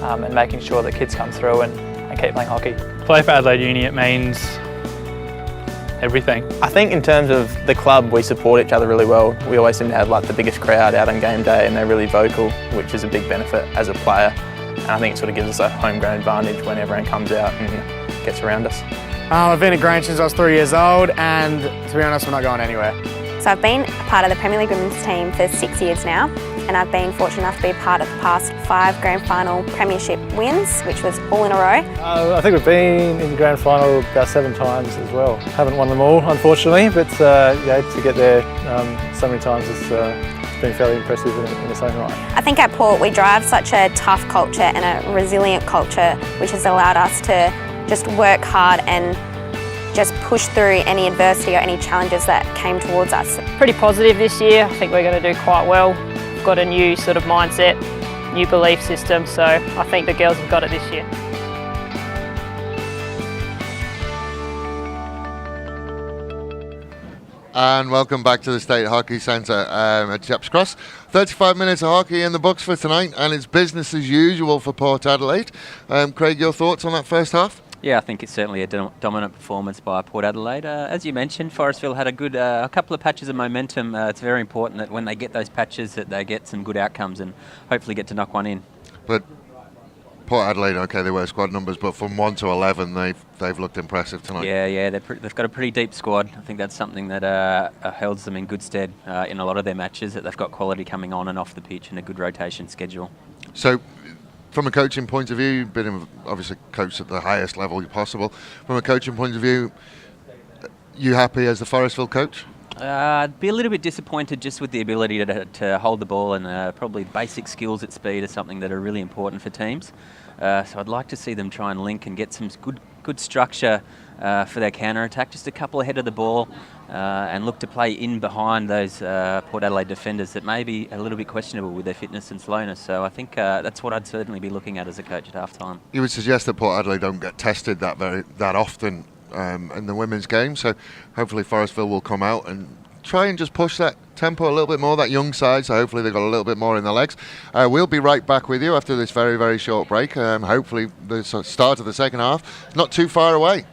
and making sure that kids come through and keep playing hockey. Play for Adelaide Uni, it means everything. I think in terms of the club, we support each other really well. We always seem to have like the biggest crowd out on game day, and they're really vocal, which is a big benefit as a player. And I think it sort of gives us a homegrown advantage when everyone comes out and gets around us. I've been at Grange since I was 3 years old, and to be honest, we're not going anywhere. So I've been a part of the Premier League Women's team for 6 years now, and I've been fortunate enough to be a part of the past 5 grand final premiership wins, which was all in a row. I think we've been in the grand final about 7 times as well. Haven't won them all, unfortunately, but yeah, to get there so many times is been fairly impressive in its own right. I think at Port we drive such a tough culture and a resilient culture, which has allowed us to just work hard and just push through any adversity or any challenges that came towards us. Pretty positive this year. I think we're going to do quite well. We've got a new sort of mindset, new belief system, so I think the girls have got it this year. And welcome back to the State Hockey Centre at Chaps Cross. 35 minutes of hockey in the books for tonight, and it's business as usual for Port Adelaide. Craig, your thoughts on that first half? Yeah, I think it's certainly a dominant performance by Port Adelaide. As you mentioned, Forestville had a couple of patches of momentum. It's very important that when they get those patches that they get some good outcomes and hopefully get to knock one in. But Port Adelaide, okay, they were squad numbers, but from 1 to 11, they've looked impressive tonight. Yeah, they've got a pretty deep squad. I think that's something that holds them in good stead in a lot of their matches, that they've got quality coming on and off the pitch and a good rotation schedule. So, from a coaching point of view, you've been obviously coached at the highest level possible. From a coaching point of view, you happy as the Forestville coach? I'd be a little bit disappointed just with the ability to hold the ball, and probably basic skills at speed are something that are really important for teams. So I'd like to see them try and link and get some good structure for their counter-attack, just a couple ahead of the ball, and look to play in behind those Port Adelaide defenders that may be a little bit questionable with their fitness and slowness. So I think that's what I'd certainly be looking at as a coach at half-time. You would suggest that Port Adelaide don't get tested that often in the women's game, so hopefully Forestville will come out and try and just push that tempo a little bit more, that young side, so hopefully they've got a little bit more in their legs. We'll be right back with you after this very, very short break. Hopefully the start of the second half, not too far away.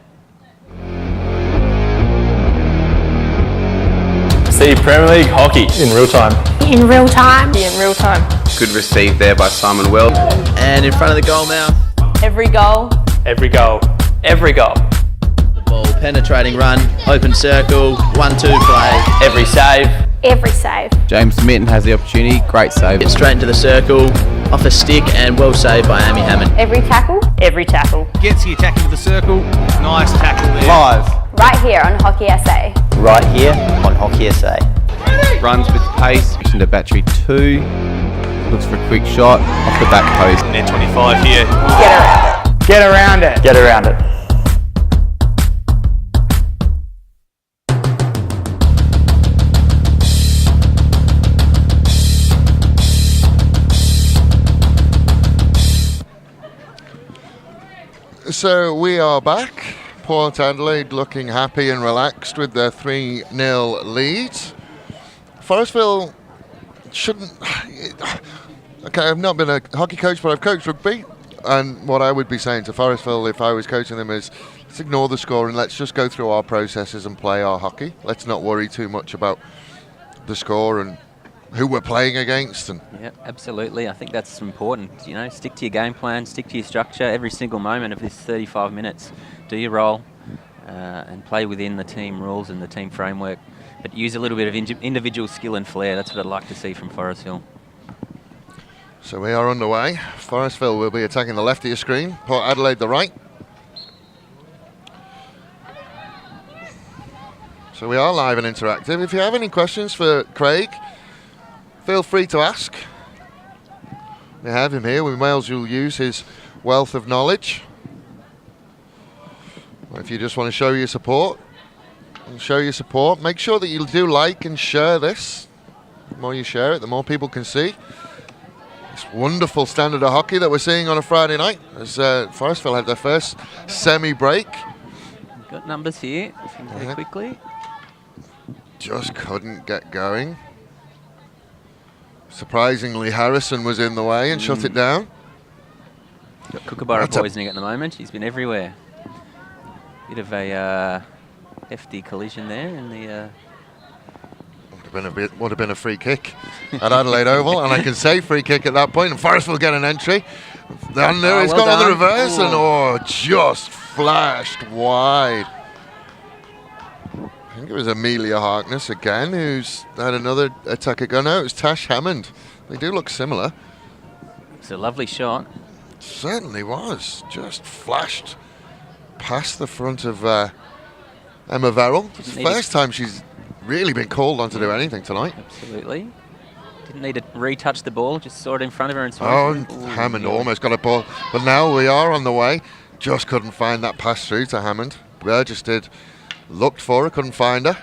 See Premier League hockey in real time. In real time. In real time. Good receive there by Simon Weld. And in front of the goal now. Every goal. Every goal. Every goal. The ball, penetrating run, open circle, 1-2 play. Every save. Every save. James Minton has the opportunity, great save. Get straight into the circle, off a stick, and well saved by Amy Hammond. Every tackle. Every tackle. Gets the attack into the circle. Nice tackle there. Live. Right here on Hockey SA. Right here on Hockey SA. Runs with pace, into battery 2. Looks for a quick shot, off the back post. Net 25 here. Get around it. Get around it. So we are back. Port Adelaide looking happy and relaxed with their 3-0 lead. Forestville shouldn't... Okay, I've not been a hockey coach, but I've coached rugby. And what I would be saying to Forestville if I was coaching them is, let's ignore the score and let's just go through our processes and play our hockey. Let's not worry too much about the score and who we're playing against. And yeah, absolutely. I think that's important. You know, stick to your game plan, stick to your structure. Every single moment of this 35 minutes, do your role and play within the team rules and the team framework. But use a little bit of individual skill and flair. That's what I'd like to see from Forestville. So we are underway. Forestville will be attacking the left of your screen, Port Adelaide the right. So we are live and interactive. If you have any questions for Craig, feel free to ask. We have him here. We may as well use his wealth of knowledge. Or if you just want to show your support, make sure that you do like and share this. The more you share it, the more people can see this wonderful standard of hockey that we're seeing on a Friday night, as Forestville had their first semi-break. We've got numbers here, if you can go quickly. Just couldn't get going. Surprisingly, Harrison was in the way and shut it down. Got Kookaburra poisoning at the moment. He's been everywhere. Bit of a hefty collision there in the... would have been a free kick at Adelaide Oval, and I can say free kick at that point, and Forestville get an entry. Down there, he's got on the reverse, and just flashed wide. I think it was Amelia Harkness again who's had another attacker go. No, it was Tash Hammond. They do look similar. It's a lovely shot. Certainly was. Just flashed past the front of Emma Verrill. It's the first time she's really been called on to do anything tonight. Absolutely. Didn't need to retouch the ball, just saw it in front of her and Hammond almost got a ball. But now we are on the way. Just couldn't find that pass through to Hammond. Burgess did. Looked for her, couldn't find her.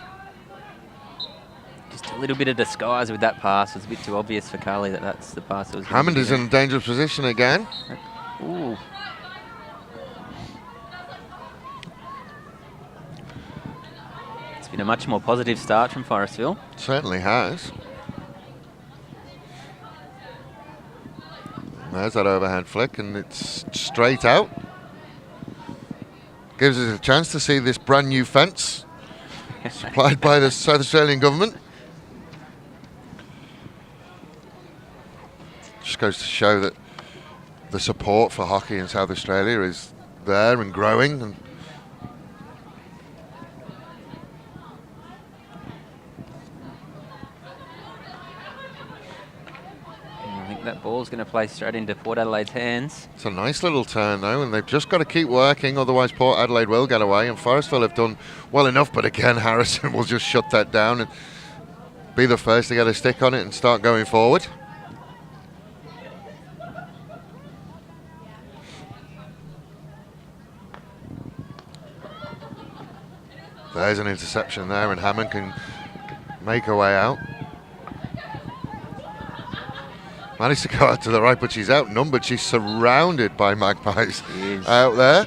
Just a little bit of disguise with that pass. It was a bit too obvious for Carly that that's the pass that was. Hammond is in a dangerous position again. Ooh. It's been a much more positive start from Forestville. Certainly has. There's that overhand flick, and it's straight out. Gives us a chance to see this brand new fence supplied by the South Australian government. Just goes to show that the support for hockey in South Australia is there and growing. And I think that ball's going to play straight into Port Adelaide's hands. It's a nice little turn though, and they've just got to keep working, otherwise Port Adelaide will get away, and Forestville have done well enough, but again Harrison will just shut that down and be the first to get a stick on it and start going forward. There's an interception there, and Hammond can make her way out. Managed to go out to the right, but she's outnumbered. She's surrounded by magpies out there.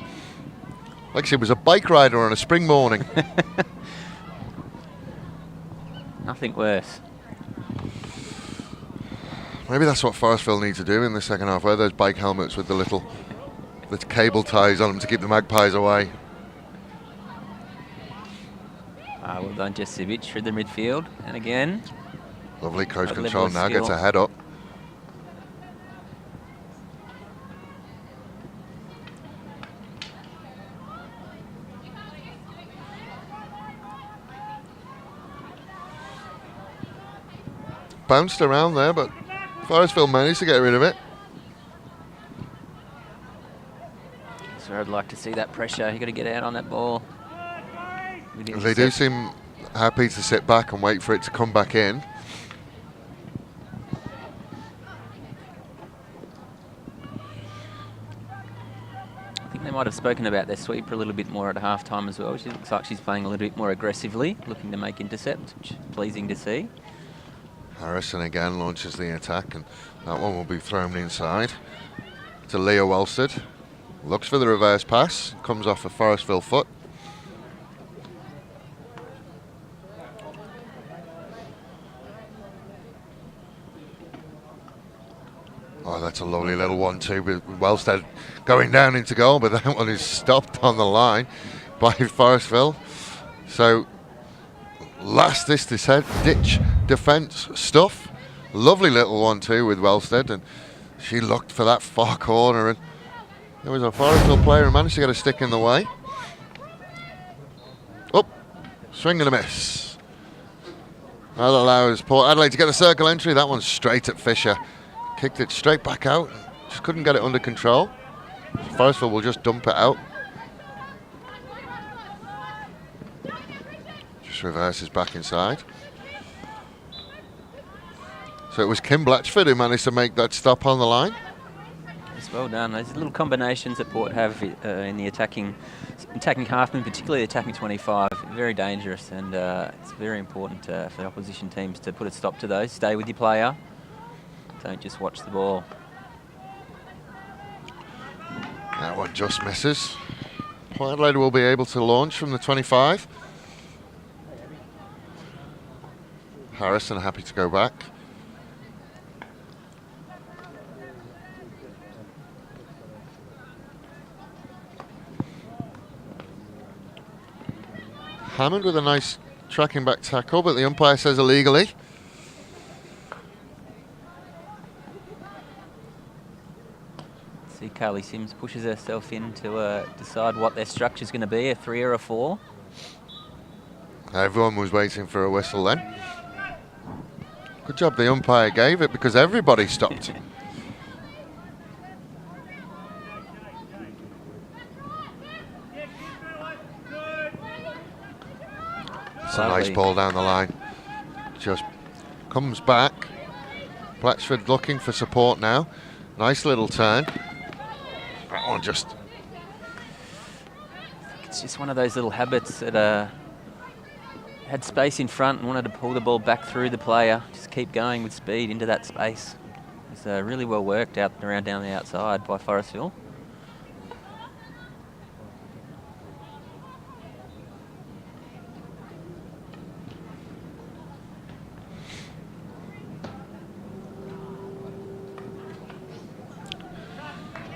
Like she was a bike rider on a spring morning. Nothing worse. Maybe that's what Forestville need to do in the second half, wear those bike helmets with the cable ties on them to keep the magpies away. Well done, Jesivic through the midfield. And again. Lovely close control now, gets a head up. Bounced around there, but Forestville managed to get rid of it. So I'd like to see that pressure. You've got to get out on that ball. They do seem happy to sit back and wait for it to come back in. I think they might have spoken about their sweeper a little bit more at half-time as well. She looks like she's playing a little bit more aggressively, looking to make intercepts, which is pleasing to see. Harrison again launches the attack, and that one will be thrown inside to Leah Wellstead. Looks for the reverse pass, comes off a Forestville foot. Oh, that's a lovely little 1-2 with Wellstead going down into goal, but that one is stopped on the line by Forestville. So last ditch defence stuff Lovely little one too with Wellstead, and she looked for that far corner, and there was a Forestville player who managed to get a stick in the way. Up, swing and a miss. That allows Port Adelaide to get the circle entry. That one's straight at Fisher. Kicked it straight back out. Just couldn't get it under control. Forestville will just dump it out. Just reverses back inside. So it was Kim Blatchford who managed to make that stop on the line. It's well done. Those little combinations that Port have in the attacking halfman, particularly the attacking 25, very dangerous, and it's very important for the opposition teams to put a stop to those. Stay with your player. Don't just watch the ball. That one just misses. Port Adelaide will be able to launch from the 25. Harrison happy to go back. Hammond with a nice tracking back tackle, but the umpire says illegally. See, Carly Sims pushes herself in to decide what their structure is going to be, a 3 or a 4. Everyone was waiting for a whistle then. Good job the umpire gave it, because everybody stopped. It's a nice ball down the line. Just comes back. Blatchford looking for support now. Nice little turn. That one just... It's just one of those little habits that had space in front and wanted to pull the ball back through the player. Just keep going with speed into that space. It's really well worked out around down the outside by Forestville.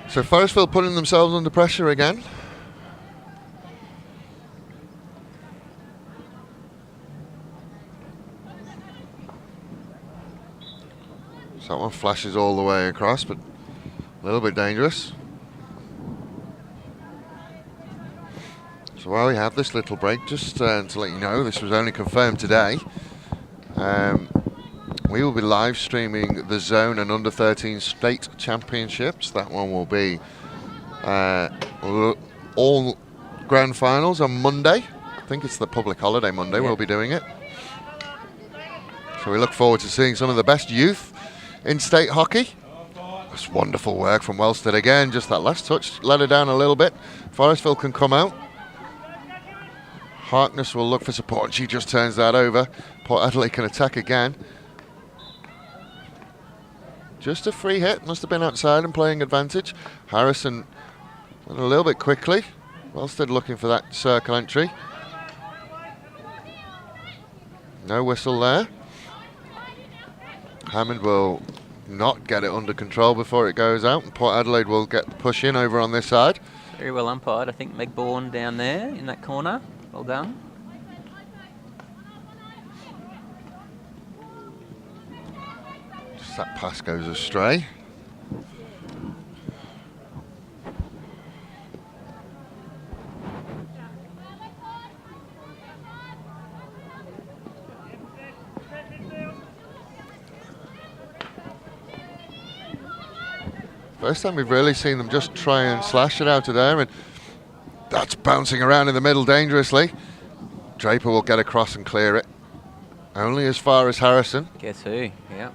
So Forestville putting themselves under pressure again. So that one flashes all the way across, but a little bit dangerous. So while we have this little break, just to let you know, this was only confirmed today. We will be live streaming the Zone and Under 13 State Championships. That one will be all grand finals on Monday. I think it's the public holiday Monday. We'll be doing it. So we look forward to seeing some of the best youth in state hockey. That's wonderful work from Wellstead again. Just that last touch let her down a little bit. Forestville can come out. Harkness will look for support, and she just turns that over. Port Adelaide can attack again. Just a free hit, must have been outside and playing advantage. Harrison went a little bit quickly. Wellstead looking for that circle entry. No whistle there. Hammond will not get it under control before it goes out, and Port Adelaide will get the push in over on this side. Very well umpired. I think Meg Bourne down there in that corner. Well done. Just that pass goes astray. First time we've really seen them just try and slash it out of there, and that's bouncing around in the middle dangerously. Draper will get across and clear it. Only as far as Harrison. Guess who? Yeah,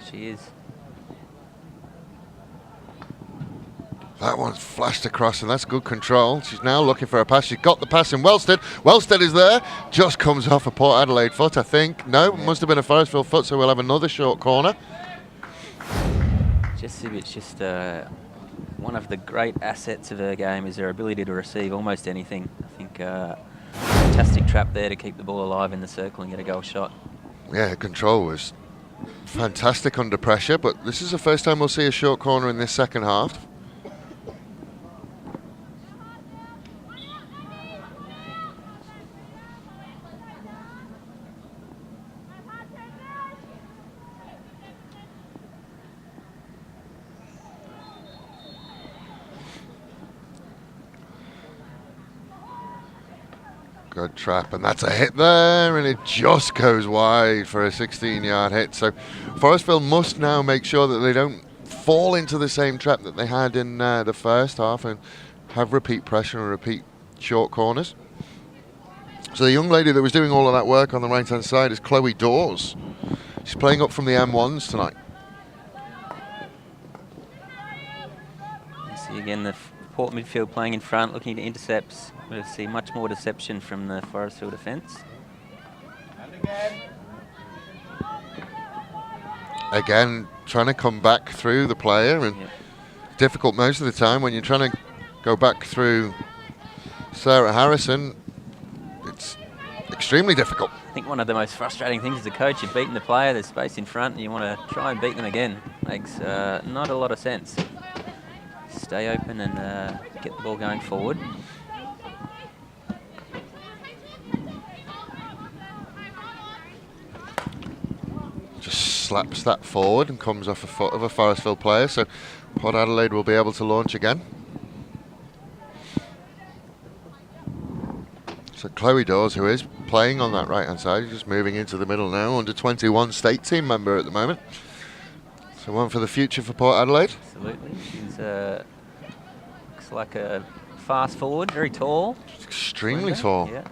she is. That one's flashed across, and that's good control. She's now looking for a pass. She's got the pass in Wellstead. Wellstead is there. Just comes off a Port Adelaide foot, I think. No, it must have been a Forestville foot, so we'll have another short corner. It's just one of the great assets of her game is her ability to receive almost anything. I think fantastic trap there to keep the ball alive in the circle and get a goal shot. Yeah, her control was fantastic under pressure, but this is the first time we'll see a short corner in this second half. Good trap, and that's a hit there, and it just goes wide for a 16-yard hit. So Forestville must now make sure that they don't fall into the same trap that they had in the first half and have repeat pressure and repeat short corners. So the young lady that was doing all of that work on the right-hand side is Chloe Dawes. She's playing up from the M1s tonight. You see again the Port midfield playing in front, looking to intercepts. We'll see much more deception from the Forestville defence. Again, trying to come back through the player, and difficult most of the time when you're trying to go back through Sarah Harrison. It's extremely difficult. I think one of the most frustrating things as a coach, you've beaten the player, there's space in front, and you want to try and beat them again. Makes not a lot of sense. Stay open and get the ball going forward. Just slaps that forward and comes off a foot of a Forestville player, so Port Adelaide will be able to launch again. So Chloe Dawes, who is playing on that right hand side, just moving into the middle now, under 21 state team member at the moment. So one for the future for Port Adelaide. Absolutely. She's looks like a fast forward, very tall. Extremely tall. Yeah.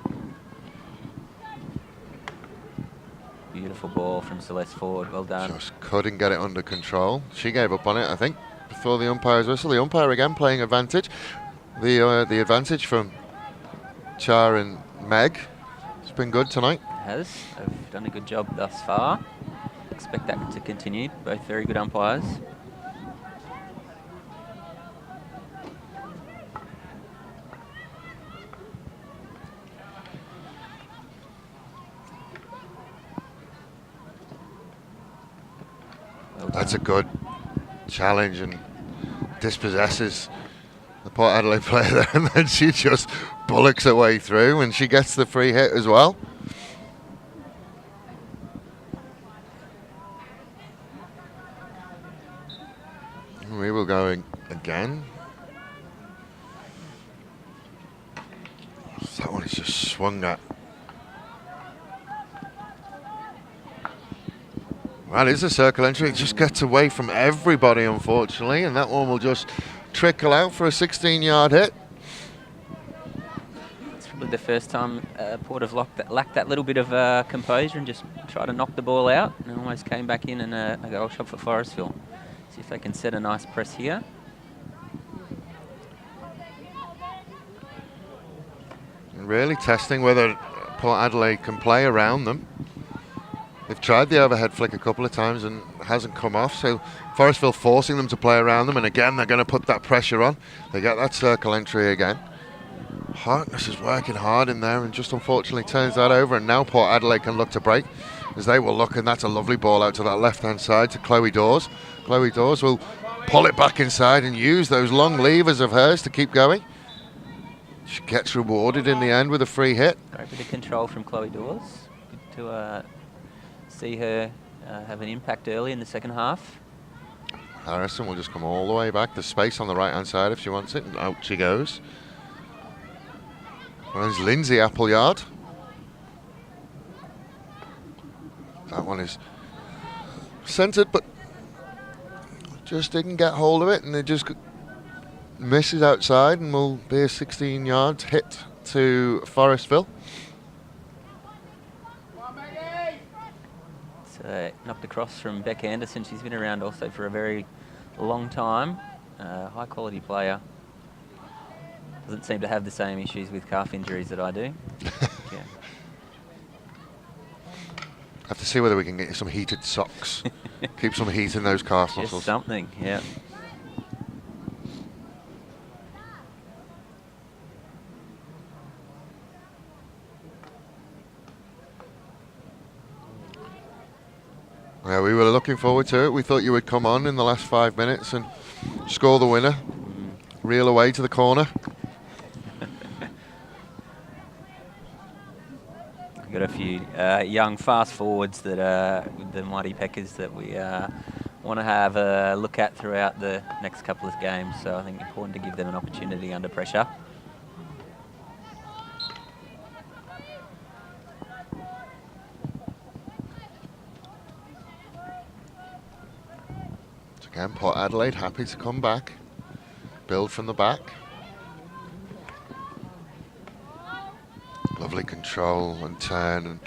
Beautiful ball from Celeste Ford, well done. Just couldn't get it under control. She gave up on it, I think, before the umpire's whistle. The umpire again playing advantage. The advantage from Char and Meg. It's been good tonight. It has. They've done a good job thus far. Expect that to continue. Both very good umpires. That's a good challenge and dispossesses the Port Adelaide player there, and then she just bullocks her way through and she gets the free hit as well. We will go again. That one is just swung at. That is a circle entry. It just gets away from everybody, unfortunately, and that one will just trickle out for a 16-yard hit. It's probably the first time Port have lacked that little bit of composure and just tried to knock the ball out, and almost came back in and a goal shot for Forestville. See if they can set a nice press here. And really testing whether Port Adelaide can play around them. They've tried the overhead flick a couple of times and it hasn't come off, so Forestville forcing them to play around them, and again they're going to put that pressure on. They get that circle entry again. Harkness is working hard in there and just unfortunately turns that over, and now Port Adelaide can look to break as they will look, and that's a lovely ball out to that left-hand side to Chloe Dawes. Chloe Dawes will pull it back inside and use those long levers of hers to keep going. She gets rewarded in the end with a free hit. Great bit of control from Chloe Dawes. Good to see her have an impact early in the second half. Harrison will just come all the way back. There's space on the right-hand side if she wants it, and out she goes. Well, there's Lindsay Appleyard. That one is centred, but just didn't get hold of it, and it just misses outside, and will be a 16-yard hit to Forestville. Knocked across from Beck Anderson. She's been around also for a very long time. High quality player. Doesn't seem to have the same issues with calf injuries that I do. Yeah. Have to see whether we can get you some heated socks. Keep some heat in those calf muscles. Just something, yeah. Yeah, we were looking forward to it. We thought you would come on in the last 5 minutes and score the winner. Reel away to the corner. We've got a few young fast forwards that with the Mighty Peckers that we want to have a look at throughout the next couple of games. So I think it's important to give them an opportunity under pressure. Again, Port Adelaide happy to come back, build from the back. Lovely control and turn, and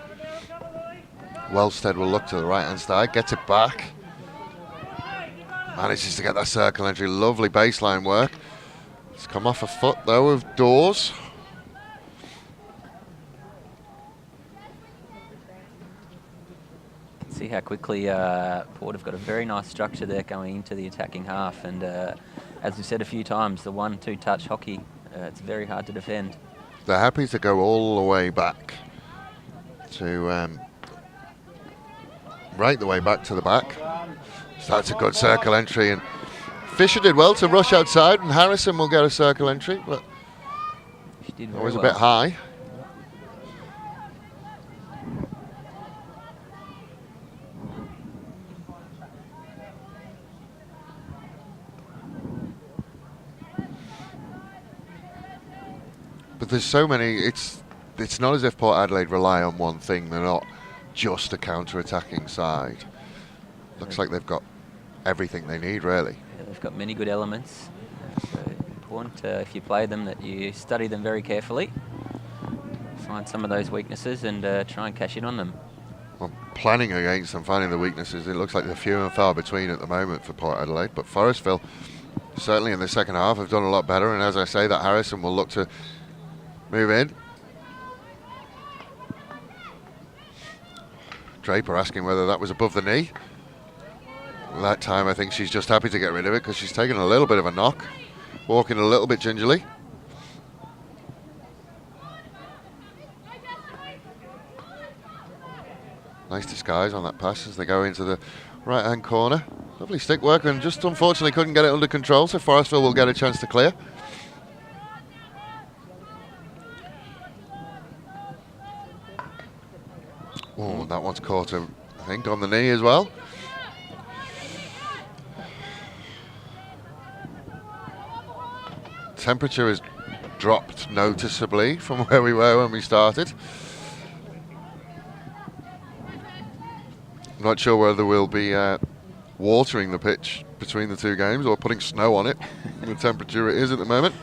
Wellstead will look to the right-hand side, gets it back. Manages to get that circle entry, lovely baseline work. It's come off a foot though of Dawes. See how quickly Port have got a very nice structure there going into the attacking half, and as we've said a few times, the 1-2 touch hockey, it's very hard to defend. They're happy to go all the way back to right the way back to the back. So that's a good circle entry, and Fisher did well to rush outside, and Harrison will get a circle entry, but she did very always well. a bit high. But there's so many, it's not as if Port Adelaide rely on one thing. They're not just a counter-attacking side. Looks like they've got everything they need, really. Yeah, they've got many good elements. So important if you play them that you study them very carefully, find some of those weaknesses and try and cash in on them. Well, planning against them, finding the weaknesses, it looks like they're few and far between at the moment for Port Adelaide, but Forestville certainly in the second half have done a lot better, and as I say, that Harrison will look to move in. Draper asking whether that was above the knee. That time I think she's just happy to get rid of it because she's taken a little bit of a knock, walking a little bit gingerly. Nice disguise on that pass as they go into the right hand corner. Lovely stick work, and just unfortunately couldn't get it under control, so Forestville will get a chance to clear. Oh, that one's caught her, I think, on the knee as well. Temperature has dropped noticeably from where we were when we started. I'm not sure whether we'll be watering the pitch between the two games or putting snow on it. The temperature it is at the moment.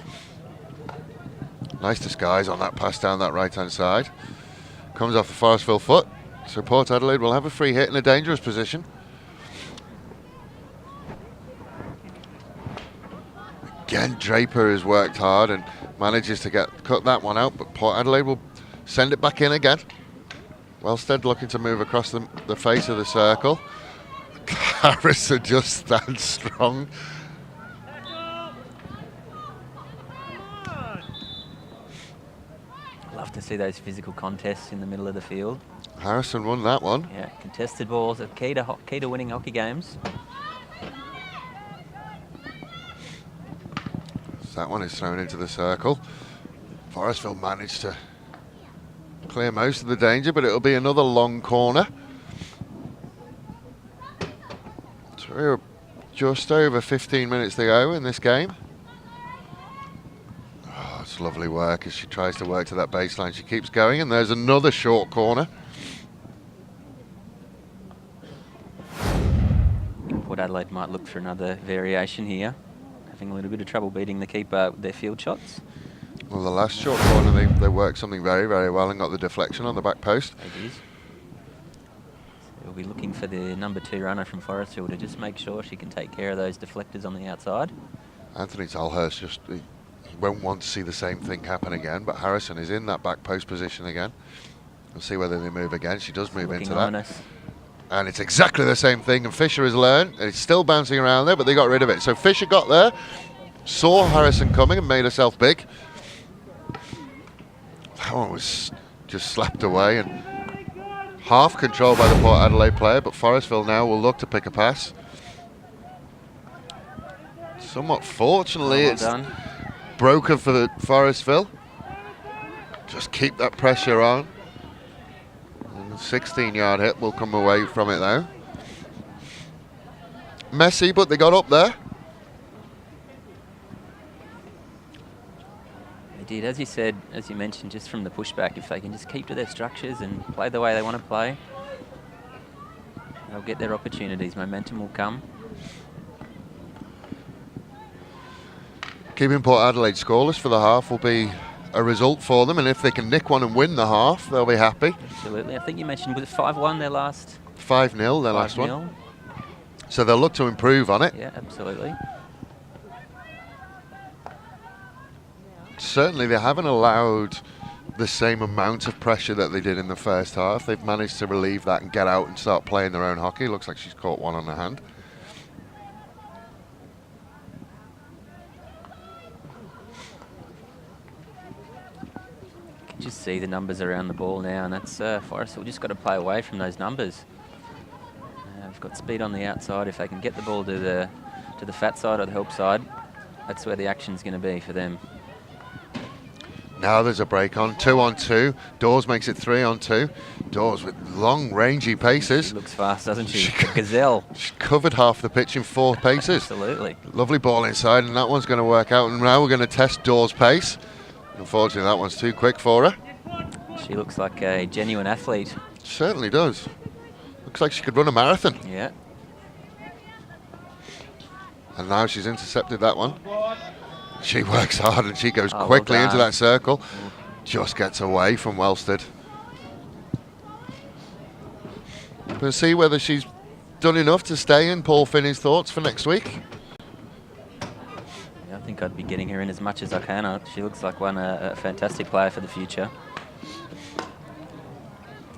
Nice disguise on that pass down that right-hand side. Comes off the Forestville foot. So Port Adelaide will have a free hit in a dangerous position. Again, Draper has worked hard and manages to cut that one out, but Port Adelaide will send it back in again. Wellstead looking to move across the face of the circle. Harrison just stands strong. Love to see those physical contests in the middle of the field. Harrison won that one. Yeah, contested balls are key to winning hockey games. So that one is thrown into the circle. Forestville managed to clear most of the danger, but it'll be another long corner. So we're just over 15 minutes to go in this game. Oh, it's lovely work as she tries to work to that baseline. She keeps going, and there's another short corner. Port Adelaide might look for another variation here. Having a little bit of trouble beating the keeper with their field shots. Well, the last short corner, they worked something very, very well and got the deflection on the back post. They did. So we'll be looking for the number 2 runner from Forestville to just make sure she can take care of those deflectors on the outside. Anthony Talhurst he won't want to see the same thing happen again, but Harrison is in that back post position again. We'll see whether they move again. She does move into that. And it's exactly the same thing, and Fisher has learned. It's still bouncing around there, but they got rid of it. So Fisher got there, saw Harrison coming and made herself big. That one was just slapped away and half controlled by the Port Adelaide player, but Forestville now will look to pick a pass. Somewhat fortunately, it's broken for the Forestville. Just keep that pressure on. 16-yard hit will come away from it though. Messy, but they got up there. They did, as you said, as you mentioned, just from the pushback, if they can just keep to their structures and play the way they want to play, they'll get their opportunities. Momentum will come. Keeping Port Adelaide scoreless for the half will be a result for them, and if they can nick one and win the half, they'll be happy. Absolutely. I think you mentioned, was it 5-1 their last? 5-0 their last one. So they'll look to improve on it. Yeah, absolutely. Certainly they haven't allowed the same amount of pressure that they did in the first half. They've managed to relieve that and get out and start playing their own hockey. Looks like she's caught one on her hand. You can just see the numbers around the ball now, and that's Forestville just got to play away from those numbers. They've got speed on the outside. If they can get the ball to the fat side or the help side, that's where the action's going to be for them. Now there's a break on, 2-on-2. Dawes makes it 3-on-2. Dawes with long, rangy paces. She looks fast, doesn't she? Gazelle. She's covered half the pitch in 4 paces. Absolutely. Lovely ball inside, and that one's going to work out. And now we're going to test Dawes' pace. Unfortunately, that one's too quick for her. She looks like a genuine athlete. Certainly does. Looks like she could run a marathon. Yeah. And now she's intercepted that one. She works hard and she goes Oh, quickly well into that circle. Just gets away from Wellstead. We'll see whether she's done enough to stay in Paul Finney's thoughts for next week. Yeah, I think I'd be getting her in as much as I can. She looks like a fantastic player for the future.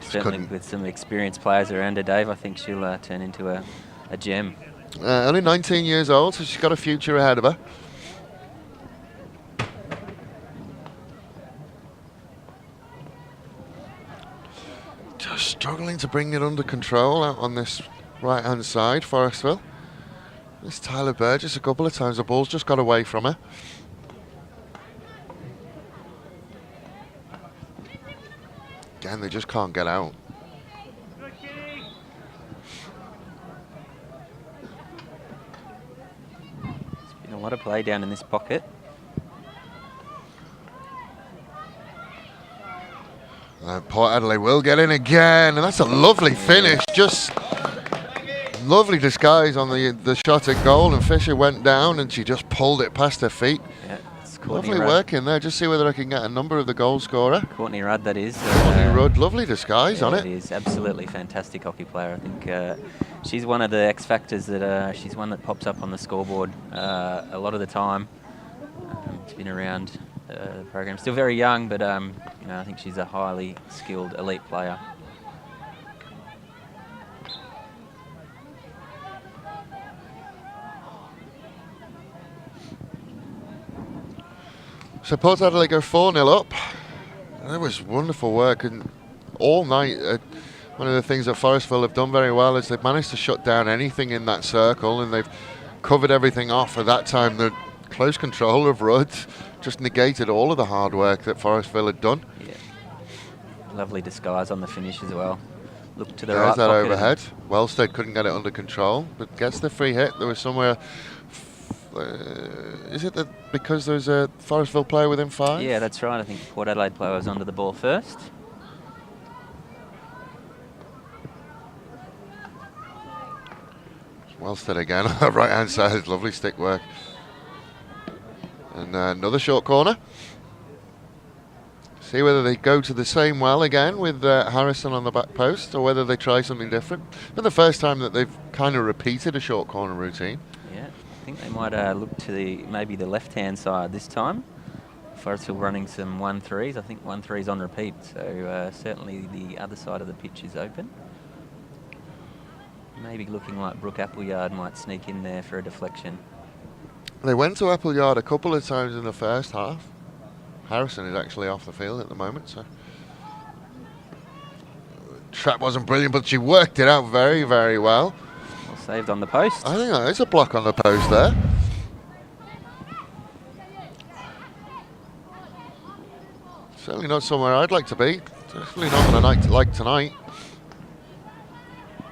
Certainly with some experienced players around her, Dave, I think she'll turn into a gem. Only 19 years old, so she's got a future ahead of her. Just struggling to bring it under control out on this right-hand side, Forestville. This Tyler Burgess, a couple of times the ball's just got away from her. Again, they just can't get out. There's been a lot of play down in this pocket. Port Adelaide will get in again, and that's a lovely finish. Just lovely disguise on the shot at goal, and Fisher went down and she just pulled it past her feet. Yeah, it's lovely work in there. Just see whether I can get a number of the goal scorer. Courtney Rudd, that is. Courtney Rudd, lovely disguise on it. It is absolutely fantastic hockey player. I think she's one of the X factors that she's one that pops up on the scoreboard a lot of the time. She's been around the program, still very young, but you know, I think she's a highly skilled elite player. So Port Adelaide go 4-0 up. That was wonderful work, and all night one of the things that Forestville have done very well is they've managed to shut down anything in that circle, and they've covered everything off. At that time, the close control of Rudd just negated all of the hard work that Forestville had done. Yeah. Lovely disguise on the finish as well. Look to the There's right that pocket. overhead. Wellstead couldn't get it under control, but gets the free hit. There was somewhere... is it that because there's a Forestville player within 5? Yeah, that's right. I think Port Adelaide player was onto the ball first. Wellstead again on the right-hand side. Lovely stick work. And another short corner. See whether they go to the same well again with Harrison on the back post, or whether they try something different. But the first time that they've kind of repeated a short corner routine. Yeah, I think they might look to maybe the left-hand side this time. Forestville running some 1-3s. I think 1-3's on repeat, so certainly the other side of the pitch is open. Maybe looking like Brooke Appleyard might sneak in there for a deflection. They went to Appleyard a couple of times in the first half. Harrison is actually off the field at the moment, so trap wasn't brilliant, but she worked it out very, very well. Well saved on the post. I think that is a block on the post there. Certainly not somewhere I'd like to be. Definitely not on a night like tonight.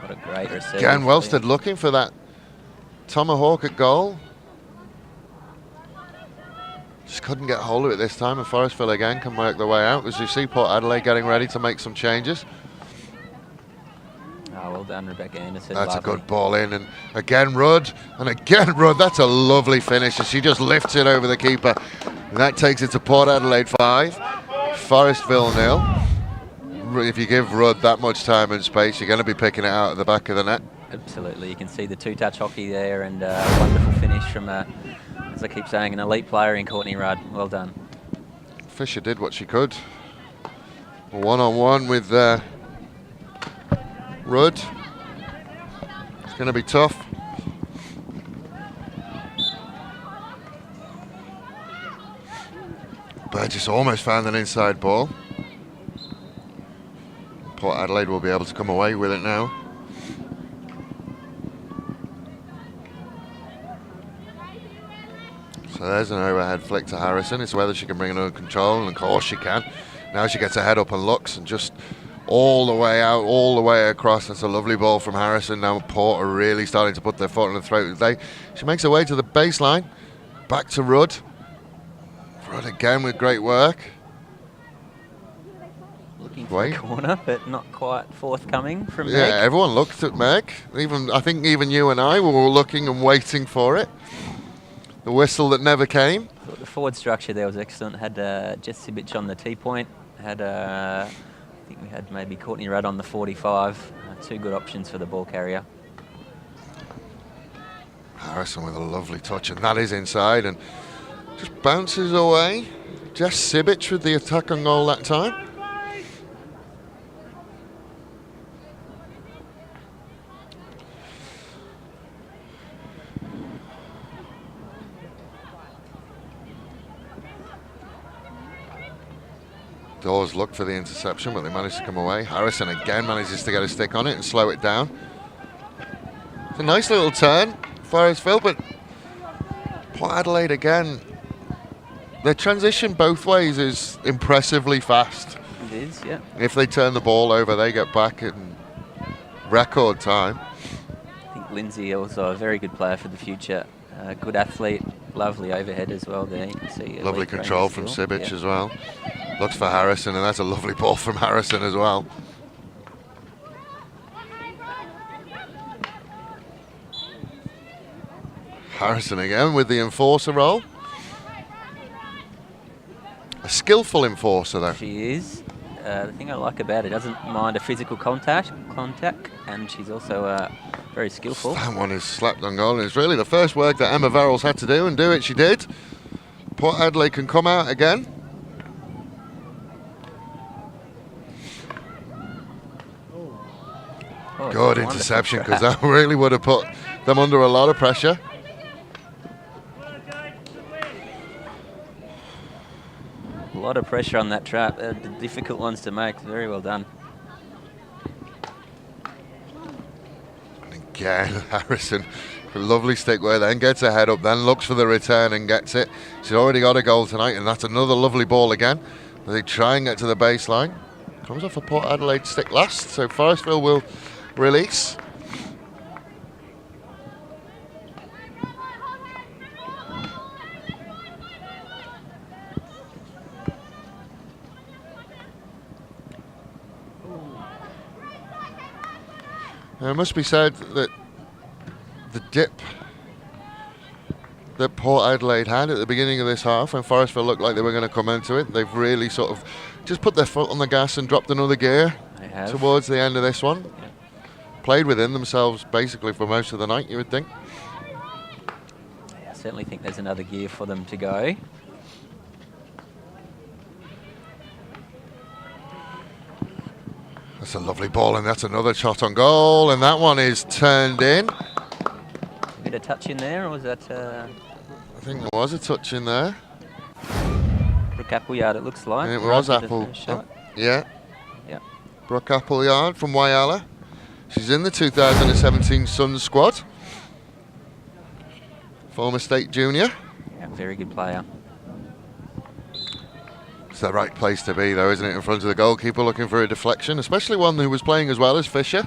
What a great receive. Again, Wellstead looking for that tomahawk at goal. Just couldn't get hold of it this time, and Forestville again can work their way out as you see Port Adelaide getting ready to make some changes. Oh, well done, Rebecca Anderson. That's Lovely. a good ball in, and again Rudd, and again Rudd. That's a lovely finish, and she just lifts it over the keeper. And that takes it to Port Adelaide 5, Forestville 0. If you give Rudd that much time and space, you're going to be picking it out at the back of the net. Absolutely, you can see the two-touch hockey there, and a wonderful finish from, as I keep saying, an elite player in Courtney Rudd. Well done. Fisher did what she could. One-on-one with Rudd. It's going to be tough. Burgess almost found an inside ball. Port Adelaide will be able to come away with it now. So there's an overhead flick to Harrison. It's whether she can bring it under control, and of course she can. Now she gets her head up and looks, and just all the way out, all the way across. That's a lovely ball from Harrison. Now Port are really starting to put their foot on the throat. She makes her way to the baseline. Back to Rudd. Rudd again with great work. Looking for a corner, but not quite forthcoming from Meg. Yeah, everyone looked at Meg. I think even you and I were all looking and waiting for it. The whistle that never came. Thought the forward structure there was excellent. Had Jess Sibic on the T-point. Had I think we had maybe Courtney Rudd on the 45. Two good options for the ball carrier. Harrison with a lovely touch, and that is inside, and just bounces away. Jess Sibic with the attack on goal that time. Dawes looked for the interception, but they managed to come away. Harrison again manages to get a stick on it and slow it down. It's a nice little turn, Forestville, but Port Adelaide again. Their transition both ways is impressively fast. It is, yeah. If they turn the ball over, they get back in record time. I think Lindsay also a very good player for the future. Good athlete, lovely overhead as well there. You can see Lovely control from Sibic as well. Looks for Harrison, and that's a lovely ball from Harrison as well. Harrison again with the enforcer role. A skillful enforcer though. She is. The thing I like about it, doesn't mind a physical contact, and she's also very skillful. That one is slapped on goal, and it's really the first work that Emma Verrills had to do, and do it she did. Port Adelaide can come out again. Good interception, because that really would have put them under a lot of pressure. A lot of pressure on that trap. The difficult ones to make. Very well done. Again, Harrison, a lovely stick where then gets her head up, then looks for the return and gets it. She's already got a goal tonight, and that's another lovely ball again. They try and get to the baseline. Comes off a Port Adelaide stick last, so Forestville will release. It must be said that the dip that Port Adelaide had at the beginning of this half, when Forestville looked like they were going to come into it, they've really sort of just put their foot on the gas and dropped another gear towards the end of this one. Yeah. Played within themselves basically for most of the night, you would think. Yeah, I certainly think there's another gear for them to go. That's a lovely ball, and that's another shot on goal, and that one is turned in. A bit of touch in there, or was that... I think there was a touch in there. Brooke Appleyard, it looks like. And it was Apple. Yeah. Yeah. Brooke Appleyard from Whyalla. She's in the 2017 Suns squad. Former state junior. Yeah, very good player. It's the right place to be, though, isn't it? In front of the goalkeeper, looking for a deflection, especially one who was playing as well as Fisher.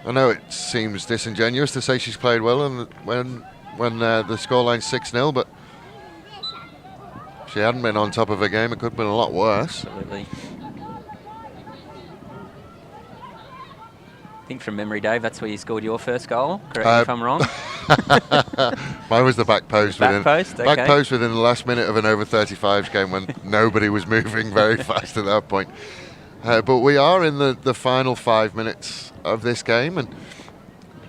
I know it seems disingenuous to say she's played well and when the scoreline's 6-0, but if she hadn't been on top of her game, it could have been a lot worse. Absolutely. I think from memory, Dave, that's where you scored your first goal. Correct me if I'm wrong. Mine was the back post. Back post, okay. Back post within the last minute of an over 35s game when nobody was moving very fast at that point. But we are in the final 5 minutes of this game, and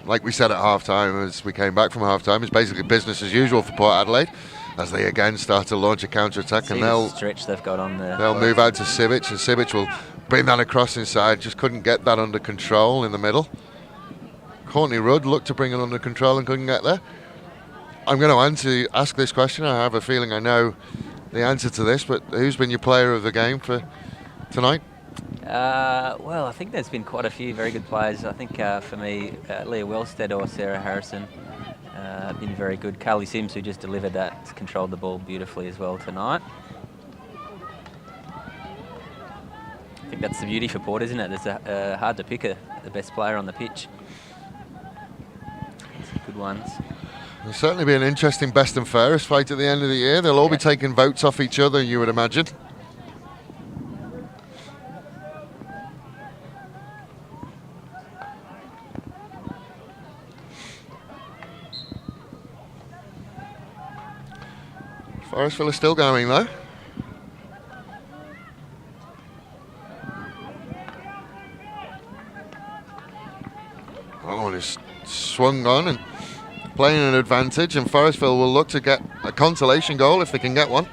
like we said at half-time, as we came back from half-time, it's basically business as usual for Port Adelaide as they again start to launch a counter-attack. See and the stretch they've got on there. They'll move out to Sivic, and Sivic will bring that across inside. Just couldn't get that under control in the middle. Courtney Rudd looked to bring it under control and couldn't get there. I'm going to ask this question. I have a feeling I know the answer to this, but who's been your player of the game for tonight? Well, I think there's been quite a few very good players. I think for me, Leah Wellstead or Sarah Harrison have been very good. Carly Sims, who just delivered that, controlled the ball beautifully as well tonight. I think that's the beauty for Port, isn't it? It's hard to pick the best player on the pitch. Some good ones. There'll certainly be an interesting best and fairest fight at the end of the year. They'll all be taking votes off each other, you would imagine. Forestville is still going though. Oh, and it's swung on and playing an advantage, and Forestville will look to get a consolation goal if they can get one.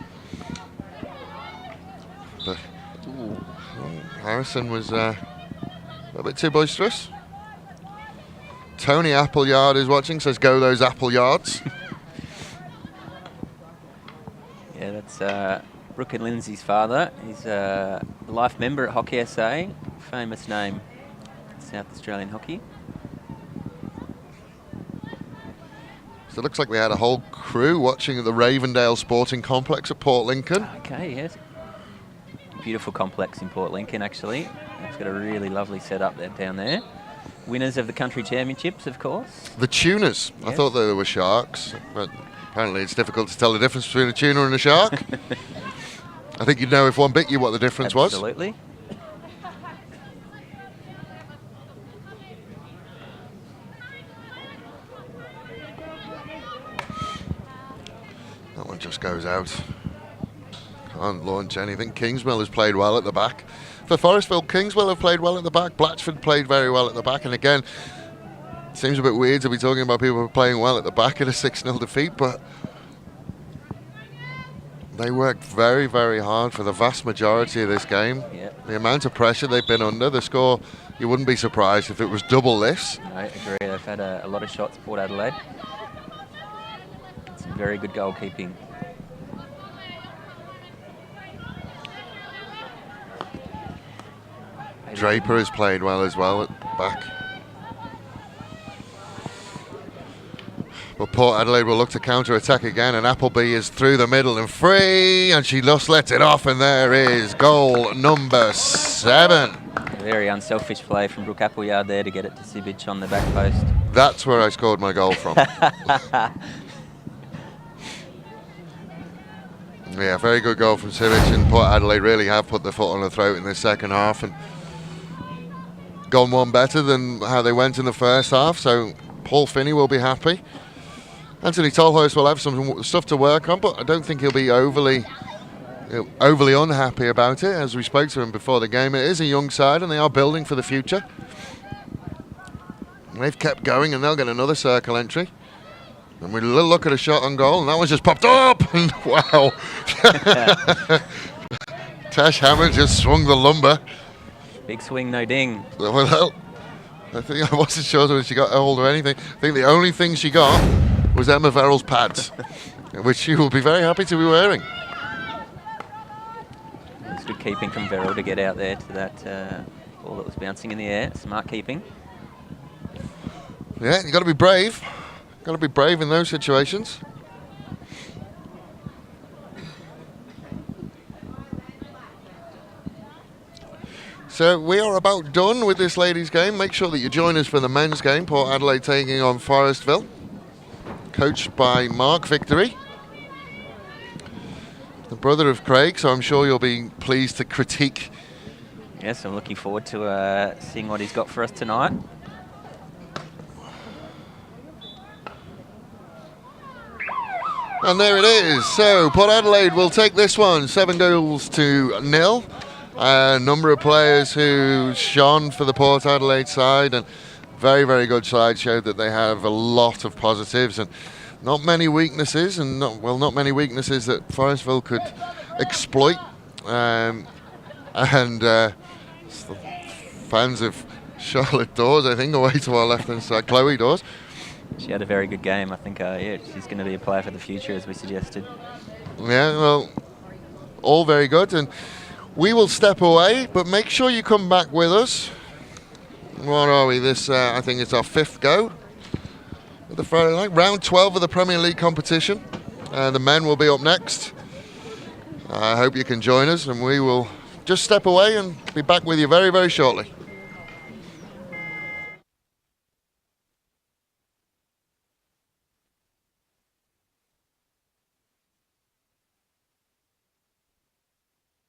But Harrison was a bit too boisterous. Tony Appleyard is watching, says go those Appleyards. Yeah, that's Brooke and Lindsay's father. He's a life member at Hockey SA, famous name in South Australian hockey. So it looks like we had a whole crew watching at the Ravendale Sporting Complex at Port Lincoln. Okay, yes. Beautiful complex in Port Lincoln, actually. It's got a really lovely setup there down there. Winners of the country championships, of course. The tuners. Yes. I thought they were sharks, but apparently it's difficult to tell the difference between a tuna and a shark. I think you'd know if one bit you what the difference was. Absolutely. That one just goes out. Can't launch anything. Kingsmill has played well at the back. For Forestville, Kingsmill have played well at the back. Blatchford played very well at the back. And again, it seems a bit weird to be talking about people playing well at the back in a 6-0 defeat, but they worked very, very hard for the vast majority of this game. Yep. The amount of pressure they've been under, the score, you wouldn't be surprised if it was double this. I agree. They've had a lot of shots, Port Adelaide. Some very good goalkeeping. Draper has played well as well at back. But Port Adelaide will look to counter-attack again, and Appleby is through the middle and free, and she just lets it off, and there is goal number 7. A very unselfish play from Brooke Appleyard there to get it to Sibic on the back post. That's where I scored my goal from. Yeah, very good goal from Sibic, and Port Adelaide really have put their foot on the throat in the second half and gone one better than how they went in the first half, so Paul Finney will be happy. Anthony Tolhurst will have some stuff to work on, but I don't think he'll be overly unhappy about it. As we spoke to him before the game, it is a young side and they are building for the future. They've kept going and they'll get another circle entry. And we'll look at a shot on goal, and that one just popped up, and wow. Tash Hammond just swung the lumber. Big swing, no ding. Well, I think I wasn't sure when she got a hold of anything. I think the only thing she got was Emma Verrill's pads, which she will be very happy to be wearing. It's good keeping from Verrill to get out there to that ball that was bouncing in the air. Smart keeping. Yeah, you got to be brave. Got to be brave in those situations. So we are about done with this ladies' game. Make sure that you join us for the men's game. Port Adelaide taking on Forestville, coached by Mark Victory, the brother of Craig, so I'm sure you'll be pleased to critique. Yes, I'm looking forward to seeing what he's got for us tonight. And there it is. So Port Adelaide will take this one 7-0. A number of players who shone for the Port Adelaide side, and very, very good side, showed that they have a lot of positives and not many weaknesses, and not many weaknesses that Forestville could exploit. Fans of Charlotte Dawes, I think, away to our left-hand side, Chloe Dawes. She had a very good game. I think, yeah, she's going to be a player for the future, as we suggested. Yeah, well, all very good. And we will step away, but make sure you come back with us. What are we? This, I think it's our 5th go of the Friday night. Round 12 of the Premier League competition. The men will be up next. I hope you can join us, and we will just step away and be back with you very, very shortly.